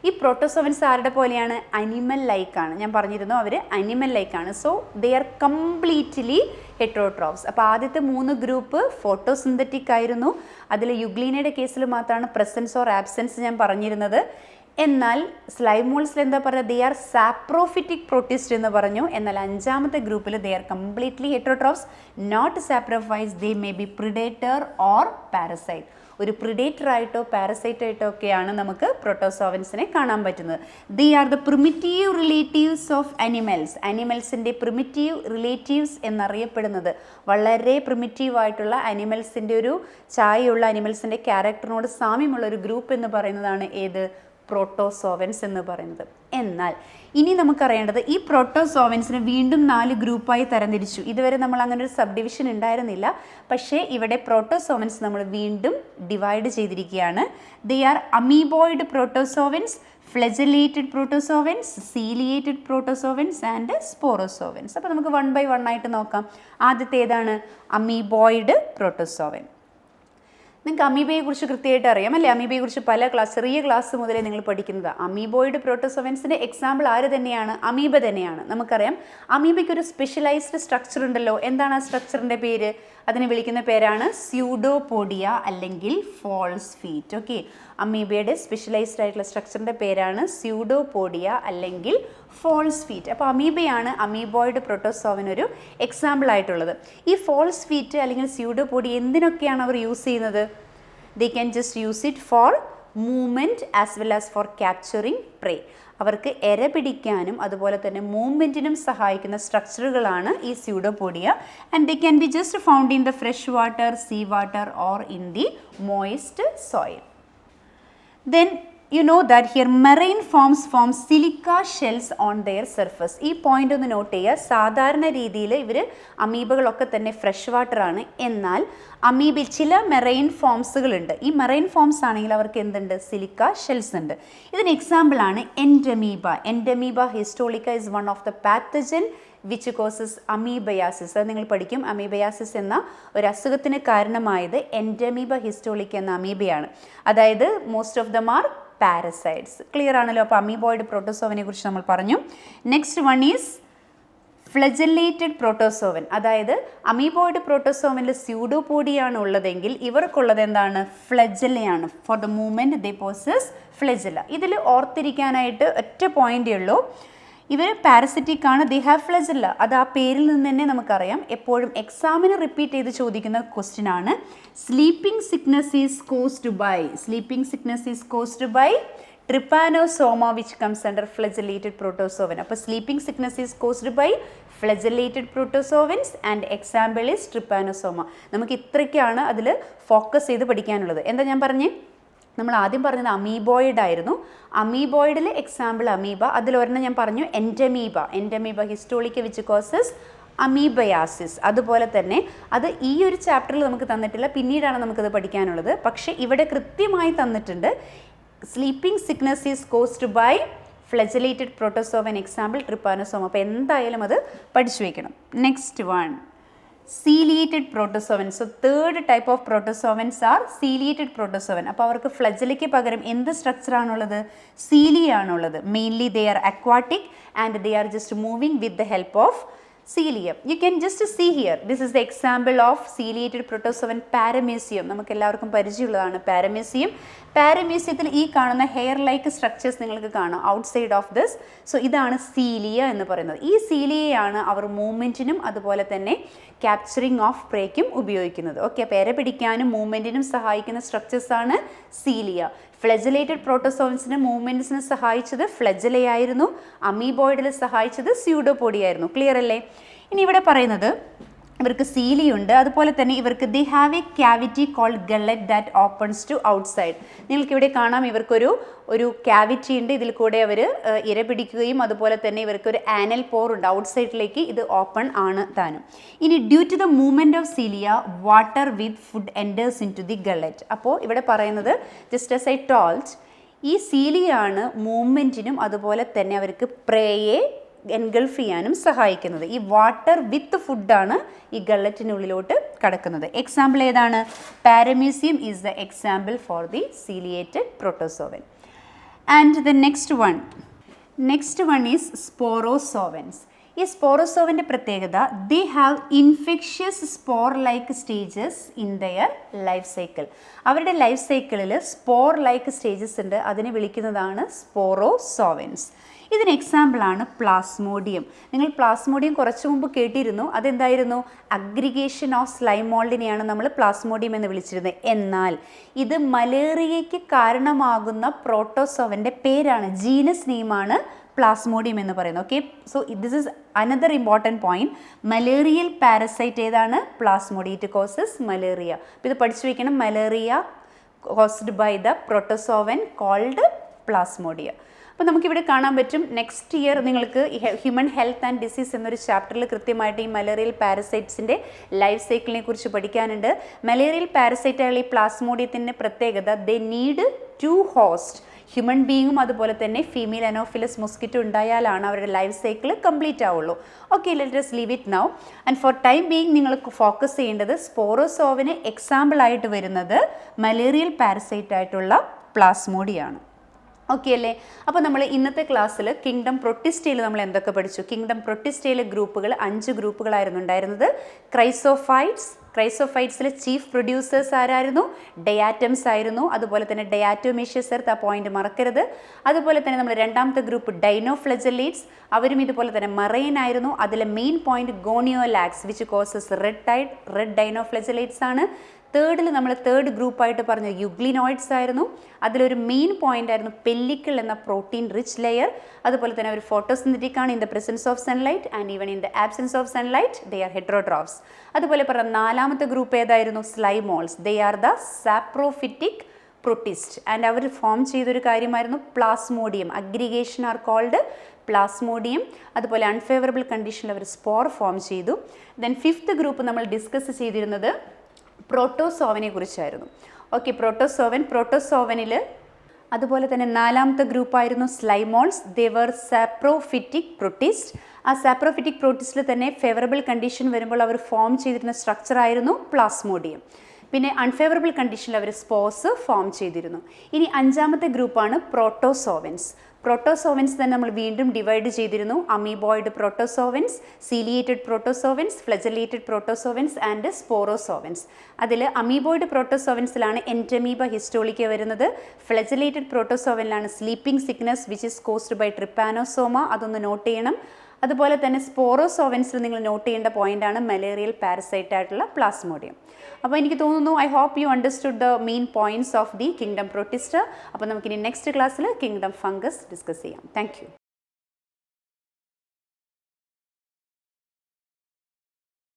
ഈ പ്രോട്ടോസോവൻസ് ആരുടെ പോലെയാണ്? അനിമൽ ലൈക്ക് ആണ്. ഞാൻ പറഞ്ഞിരുന്നു അവർ അനിമൽ ലൈക്ക് ആണ്. So they are completely ഹെറ്ററോട്രോഫ്സ്. അപ്പോൾ ആദ്യത്തെ 3 ഗ്രൂപ്പ് ഫോട്ടോസിന്തറ്റിക് ആയിരുന്നു. അതിൽ യുഗ്ലീനയുടെ കേസിൽ മാത്രമാണ് പ്രസൻസ് ഓർ ആബ്സെൻസ് ഞാൻ പറഞ്ഞിരുന്നത്. എന്നാൽ സ്ലൈം മോൾസിൽ എന്താ പറയുക? ദേ ആർ സാപ്രോഫിറ്റിക് പ്രോട്ടിസ്റ്റ് എന്ന് പറഞ്ഞു. എന്നാൽ 5ാമത്തെ ഗ്രൂപ്പിൽ they are completely heterotrophs, not saprophytes. They may be predator or parasite. ഒരു പ്രിഡേറ്റർ ആയിട്ടോ പാരസൈറ്റ് ആയിട്ടോ ഒക്കെയാണ് നമുക്ക് പ്രോട്ടോസോവൻസിനെ കാണാൻ പറ്റുന്നത്. They are the primitive relatives of animals. അനിമൽസിൻ്റെ പ്രിമിറ്റീവ് റിലേറ്റീവ്സ് എന്നറിയപ്പെടുന്നത്, വളരെ പ്രിമിറ്റീവ് ആയിട്ടുള്ള അനിമൽസിൻ്റെ ഒരു ചായയുള്ള അനിമൽസിൻ്റെ ക്യാരക്ടറിനോട് സാമ്യമുള്ള ഒരു ഗ്രൂപ്പ് എന്ന് പറയുന്നതാണ് ഏത്? പ്രോട്ടോസോവൻസ് എന്ന് പറയുന്നത്. എന്നാൽ ഇനി നമുക്കറിയേണ്ടത് ഈ പ്രോട്ടോസോവൻസിനെ വീണ്ടും 4 ഗ്രൂപ്പായി തരംതിരിച്ചു. ഇതുവരെ നമ്മൾ അങ്ങനെ ഒരു സബ് ഡിവിഷൻ ഉണ്ടായിരുന്നില്ല. പക്ഷേ ഇവിടെ പ്രോട്ടോസോവൻസ് നമ്മൾ വീണ്ടും ഡിവൈഡ് ചെയ്തിരിക്കുകയാണ്. They are amoeboid protozoans, flagellated protozoans, ciliated protozoans and sporozoans. അപ്പോൾ നമുക്ക് 1 by 1 ആയിട്ട് നോക്കാം. ആദ്യത്തെ ഏതാണ്? Amoeboid protozoan. നിങ്ങൾക്ക് അമീബയെക്കുറിച്ച് കൃത്യമായിട്ട് അറിയാം അല്ലേ? അമീബയെക്കുറിച്ച് ചെറിയ ക്ലാസ് മുതലേ നിങ്ങൾ പഠിക്കുന്നത്. അമീബോയിഡ് പ്രോട്ടോസോവൻസിൻ്റെ എക്സാമ്പിൾ ആര് തന്നെയാണ്? അമീബ തന്നെയാണ്. നമുക്കറിയാം അമീബയ്ക്ക് ഒരു സ്പെഷ്യലൈസ്ഡ് സ്ട്രക്ചർ ഉണ്ടല്ലോ. എന്താണ് ആ സ്ട്രക്ചറിൻ്റെ പേര്? അതിനെ വിളിക്കുന്ന പേരാണ് സ്യൂഡോപോഡിയ അല്ലെങ്കിൽ ഫോൾസ് ഫീറ്റ്. ഓക്കെ, അമീബയുടെ സ്പെഷ്യലൈസ്ഡ് ആയിട്ടുള്ള സ്ട്രക്ചറിൻ്റെ പേരാണ് സ്യൂഡോപോഡിയ അല്ലെങ്കിൽ ഫോൾസ് ഫീറ്റ്. അപ്പോൾ അമീബയാണ് അമീബോയിഡ് പ്രോട്ടോസോവൻ ഒരു എക്സാമ്പിൾ ആയിട്ടുള്ളത്. ഈ ഫോൾസ് ഫീറ്റ് അല്ലെങ്കിൽ സ്യൂഡോപോഡിയ എന്തിനൊക്കെയാണ് അവർ യൂസ് ചെയ്യുന്നത്? They can just use it for movement as well as for capturing prey. അവർക്ക് എര പിടിക്കാനും അതുപോലെ തന്നെ മൂവ്മെൻറ്റിനും സഹായിക്കുന്ന സ്ട്രക്ചറുകളാണ് ഈ pseudopodia. And they can be just found in the fresh water, sea water or in the moist soil. Then you know that here marine forms form silica shells on their surface. ഈ point ഒന്ന് not ചെയ്യുക. സാധാരണ രീതിയിൽ ഇവർ അമീബകളൊക്കെ തന്നെ fresh water ആണ്. എന്നാൽ അമീബയിൽ ചില മെറൈൻ ഫോംസുകളുണ്ട്. ഈ മെറൈൻ ഫോംസ് ആണെങ്കിൽ അവർക്ക് എന്തുണ്ട്? സിലിക്ക ഷെൽസ് ഉണ്ട്. ഇതിന് എക്സാമ്പിളാണ് entamoeba. Entamoeba histolytica is one of the pathogen which causes amoebiasis. അത് നിങ്ങൾ പഠിക്കും. അമീബയാസിസ് എന്ന ഒരു അസുഖത്തിന് കാരണമായത് എൻഡമീബ ഹിസ്റ്റോളിക്ക എന്ന അമീബയാണ്. അതായത് most of them are parasites. Clear ആണല്ലോ. അപ്പോൾ അമീബോയിഡ് പ്രോട്ടോസോവനെ കുറിച്ച് നമ്മൾ പറഞ്ഞു. Next one is flagellated protozoan. അതായത് അമീബോയിഡ് പ്രോട്ടോസോവനിൽ സ്യൂഡോപോഡിയാണ് ഉള്ളതെങ്കിൽ ഇവർക്കുള്ളത് എന്താണ്? ഫ്ലെജലയാണ്. For the movement they possess flagella. ഇതിൽ ഓർത്തിരിക്കാനായിട്ട് ഒറ്റ പോയിൻ്റേ ഉള്ളൂ. ഇവർ പാരസിറ്റിക് ആണ്. They have flagella. അത് ആ പേരിൽ നിന്ന് തന്നെ നമുക്കറിയാം. എപ്പോഴും എക്സാമിന് റിപ്പീറ്റ് ചെയ്ത് ചോദിക്കുന്ന ക്വസ്റ്റ്യൻ ആണ്. Sleeping sickness is caused by trypanosoma which comes under flagellated protozoan. അപ്പോൾ sleeping sickness is caused by flagellated protozoans and example is trypanosoma. നമുക്ക് ഇത്രയ്ക്കാണ് അതിൽ ഫോക്കസ് ചെയ്ത് പഠിക്കാനുള്ളത്. എന്താ ഞാൻ പറഞ്ഞേ? നമ്മൾ ആദ്യം പറഞ്ഞത് അമീബോയിഡ് ആയിരുന്നു. അമീബോയിഡിൽ എക്സാമ്പിൾ അമീബ. അതിലൊരെണ്ണം ഞാൻ പറഞ്ഞു എൻഡമീബ ഹിസ്റ്റോളിക്ക വിച്ച് കോസസ് അമീബയാസിസ്. അതുപോലെ തന്നെ അത് ഈ ഒരു ചാപ്റ്ററിൽ നമുക്ക് തന്നിട്ടില്ല, പിന്നീടാണ് നമുക്കത് പഠിക്കാനുള്ളത്. പക്ഷേ ഇവിടെ കൃത്യമായി തന്നിട്ടുണ്ട്. Sleeping sickness is caused by flagellated protozoan, example trypanosoma. അപ്പോൾ എന്തായാലും അത് പഠിച്ചു വയ്ക്കണം. Next one, ciliated protozoan. So third type of protozoans are ciliated protozoan. അപ്പോൾ അവർക്ക് ഫ്ലെജലയ്ക്ക് പകരം എന്ത് സ്ട്രക്ചറാണുള്ളത്? സീലിയാണുള്ളത്. Mainly they are aquatic and they are just moving with the help of cilium. You can just see here, this is the example of ciliated protozoan paramecium. നമുക്ക് എല്ലാവർക്കും പരിചയമുള്ളതാണ് paramecium. പാരമീസിയത്തിൽ ഈ കാണുന്ന ഹെയർ ലൈക്ക് സ്ട്രക്ചേഴ്സ് നിങ്ങൾക്ക് കാണാം outside of this. So ഇതാണ് cilia എന്ന് പറയുന്നത്. ഈ സീലിയയാണ് അവർ മൂവ്മെൻറ്റിനും അതുപോലെ തന്നെ ക്യാപ്ചറിങ് ഓഫ് പ്രേക്കും ഉപയോഗിക്കുന്നത്. ഓക്കെ, അപ്പോൾ എര പിടിക്കാനും മൂവ്മെൻറ്റിനും സഹായിക്കുന്ന സ്ട്രക്ചേഴ്സാണ് സീലിയ. ഫ്ലെജലേറ്റഡ് പ്രോട്ടോസോവൻസിന് മൂവ്മെൻറ്റ്സിന് സഹായിച്ചത് ഫ്ലെജലയായിരുന്നു. അമീബോയിഡിൽ സഹായിച്ചത് സ്യൂഡോപോഡിയ ആയിരുന്നു. ക്ലിയർ അല്ലേ? ഇനി ഇവിടെ പറയുന്നത് ഇവർക്ക് സീലിയുണ്ട്. അതുപോലെ തന്നെ ഇവർക്ക് they have a cavity called gullet that opens to outside. നിങ്ങൾക്കിവിടെ കാണാം ഒരു ക്യാവിറ്റി ഉണ്ട്. ഇതിൽ കൂടെ അവർ ഇര പിടിക്കുകയും അതുപോലെ തന്നെ ഇവർക്ക് ഒരു ആനൽ പോർ ഉണ്ട്. ഔട്ട്സൈഡിലേക്ക് ഇത് ഓപ്പൺ ആണ് താനും. ഇനി due to the movement of cilia water with food enters into the gullet. അപ്പോൾ ഇവിടെ പറയുന്നത് ജസ്റ്റ് ആസ് ഐ ടോൾഡ്, ഈ സീലിയാണ് മൂവ്മെൻറ്റിനും അതുപോലെ തന്നെ അവർക്ക് പ്രേയെ എൻഗൾഫ് ചെയ്യാനും സഹായിക്കുന്നത്. ഈ വാട്ടർ വിത്ത് ഫുഡാണ് ഈ ഗള്ളറ്റിനുള്ളിലോട്ട് കടക്കുന്നത്. എക്സാമ്പിൾ ഏതാണ്? Paramecium is the example for the ciliated protozoan. And the next one is sporozoans. ഈ സ്പോറോസോവൻ്റെ പ്രത്യേകത, they have infectious spore like stages in their life cycle. അവരുടെ ലൈഫ് സൈക്കിളിൽ സ്പോർ ലൈക്ക് സ്റ്റേജസ് ഉണ്ട്. അതിനെ വിളിക്കുന്നതാണ് സ്പോറോസോവൻസ്. ഇതിന് എക്സാമ്പിളാണ് പ്ലാസ്മോഡിയം. നിങ്ങൾ പ്ലാസ്മോഡിയം കുറച്ചു മുമ്പ് കേട്ടിരുന്നു. അതെന്തായിരുന്നു? അഗ്രിഗേഷൻ ഓഫ് സ്ലൈം മോൾഡിനെയാണ് നമ്മൾ പ്ലാസ്മോഡിയം എന്ന് വിളിച്ചിരുന്നത്. എന്നാൽ ഇത് മലേറിയയ്ക്ക് കാരണമാകുന്ന പ്രോട്ടോസോവൻ്റെ പേരാണ്, ജീനസ് നെയിമാണ് പ്ലാസ്മോഡിയം എന്ന് പറയുന്നത്. Okay, so this is another important point. Malarial parasite ഏതാണ്? പ്ലാസ്മോഡിയം. It causes malaria. അപ്പോൾ ഇത് പഠിച്ചു വയ്ക്കണം. Malaria caused by the protozoan called plasmodia. അപ്പോൾ നമുക്കിവിടെ കാണാൻ പറ്റും, നെക്സ്റ്റ് ഇയർ നിങ്ങൾക്ക് ഹ്യൂമൻ ഹെൽത്ത് ആൻഡ് ഡിസീസ് എന്നൊരു ചാപ്റ്ററിൽ കൃത്യമായിട്ട് ഈ മലേറിയൽ പാരസൈറ്റ്സിൻ്റെ ലൈഫ് സൈക്കിളിനെ കുറിച്ച് പഠിക്കാനുണ്ട്. മലേറിയൽ പാരസൈറ്റുകൾ ഈ പ്ലാസ്മോഡിയത്തിൻ്റെ പ്രത്യേകത, ദേ നീഡ് 2 ഹോസ്റ്റ്, ഹ്യൂമൻ ബീയിങ്ങും അതുപോലെ തന്നെ ഫീമെയിൽ അനോഫിലസ് മൊസ്കിറ്റോ ഉണ്ടായാലാണ് അവരുടെ ലൈഫ് സൈക്കിൾ കംപ്ലീറ്റ് ആവുള്ളൂ. Okay, let us leave it now. And for time being നിങ്ങൾ ഫോക്കസ് ചെയ്യേണ്ടത് സ്പോറോസോവിന് എക്സാമ്പിളായിട്ട് വരുന്നത് മലേറിയൽ പാരസൈറ്റ് ആയിട്ടുള്ള പ്ലാസ്മോഡിയാണ്. ഓക്കെ അല്ലേ? അപ്പോൾ നമ്മൾ ഇന്നത്തെ ക്ലാസ്സിൽ കിങ്ഡം പ്രൊട്ടിസ്റ്റയിൽ നമ്മൾ എന്തൊക്കെ പഠിച്ചു? കിങ്ഡം പ്രൊട്ടിസ്റ്റയിലെ ഗ്രൂപ്പുകൾ 5 ഗ്രൂപ്പുകളായിരുന്നു ഉണ്ടായിരുന്നത്. ക്രൈസോഫൈറ്റ്സിലെ ചീഫ് പ്രൊഡ്യൂസേഴ്സ് ആരായിരുന്നു? ഡയാറ്റംസ് ആയിരുന്നു. അതുപോലെ തന്നെ ഡയാറ്റോമേഷ്യസ് എർത്ത്, ആ പോയിന്റ് മറക്കരുത്. അതുപോലെ തന്നെ നമ്മൾ രണ്ടാമത്തെ ഗ്രൂപ്പ് ഡൈനോഫ്ലജലേറ്റ്സ്, അവരും ഇതുപോലെ തന്നെ മറൈൻ ആയിരുന്നു. അതിലെ main point gonyaulax which causes red dinoflagellates ആണ്. നമ്മൾ തേർഡ് ഗ്രൂപ്പായിട്ട് പറഞ്ഞ യുഗ്ലിനോയിഡ്സ് ആയിരുന്നു. അതിലൊരു മെയിൻ പോയിന്റ് ആയിരുന്നു പെല്ലിക്കിൾ എന്ന പ്രോട്ടീൻ റിച്ച് ലെയർ. അതുപോലെ തന്നെ അവർ ഫോട്ടോസിന്തറ്റിക് ആണ് in the presence of sunlight and even in the absence of sunlight they are heterotrophs. അതുപോലെ പറഞ്ഞ നാലാമത്തെ ഗ്രൂപ്പ് ഏതായിരുന്നു? Slime moulds. They are the saprophytic protist and അവർ ഫോം ചെയ്തൊരു കാര്യമായിരുന്നു plasmodium. Aggregation are called plasmodium. അതുപോലെ അൺഫേവറബിൾ കണ്ടീഷനിൽ അവർ സ്പോർ ഫോം ചെയ്തു. ദെൻ ഫിഫ്ത്ത് ഗ്രൂപ്പ് നമ്മൾ ഡിസ്കസ് ചെയ്തിരുന്നത് പ്രോട്ടോസോവനെ കുറിച്ചായിരുന്നു. ഓക്കെ, പ്രോട്ടോസോവനിൽ അതുപോലെ തന്നെ നാലാമത്തെ ഗ്രൂപ്പായിരുന്നു സ്ലൈമോൾസ്. ദേ വർ സാപ്രോഫിറ്റിക് പ്രൊട്ടിസ്റ്റ്. ആ സാപ്രോഫിറ്റിക് പ്രൊട്ടിസ്റ്റിൽ തന്നെ ഫേവറബിൾ കണ്ടീഷൻ വരുമ്പോൾ അവർ ഫോം ചെയ്തിരുന്ന സ്ട്രക്ചർ ആയിരുന്നു പ്ലാസ്മോഡിയം. പിന്നെ അൺഫേവറബിൾ കണ്ടീഷനിൽ അവർ സ്പോർസ് ഫോം ചെയ്തിരുന്നു. ഇനി അഞ്ചാമത്തെ ഗ്രൂപ്പാണ് പ്രോട്ടോസോവൻസ്. പ്രോട്ടോസോവൻസ് തന്നെ നമ്മൾ വീണ്ടും ഡിവൈഡ് ചെയ്തിരുന്നു. Amoeboid protozoans, ciliated protozoans, flagellated protozoans and sporozoans. അതിൽ അമീബോയിഡ് പ്രോട്ടോസോവൻസിലാണ് എൻറ്റമീബ ഹിസ്റ്റോളിക്ക വരുന്നത്. ഫ്ലജലേറ്റഡ് പ്രോട്ടോസോവനിലാണ് sleeping sickness which is caused by trypanosoma. അതൊന്ന് നോട്ട് ചെയ്യണം. അതുപോലെ തന്നെ സ്പോറോസോവൻസിൽ നിങ്ങൾ നോട്ട് ചെയ്യേണ്ട പോയിന്റാണ് മലേറിയൽ പാരസൈറ്റ് ആയിട്ടുള്ള പ്ലാസ്മോഡിയം. അപ്പോൾ എനിക്ക് തോന്നുന്നു I hope you understood the main points of the kingdom protista. അപ്പോൾ നമുക്കിനി നെക്സ്റ്റ് ക്ലാസ്സിൽ കിങ്ഡം ഫംഗസ് ഡിസ്കസ് ചെയ്യാം. Thank U.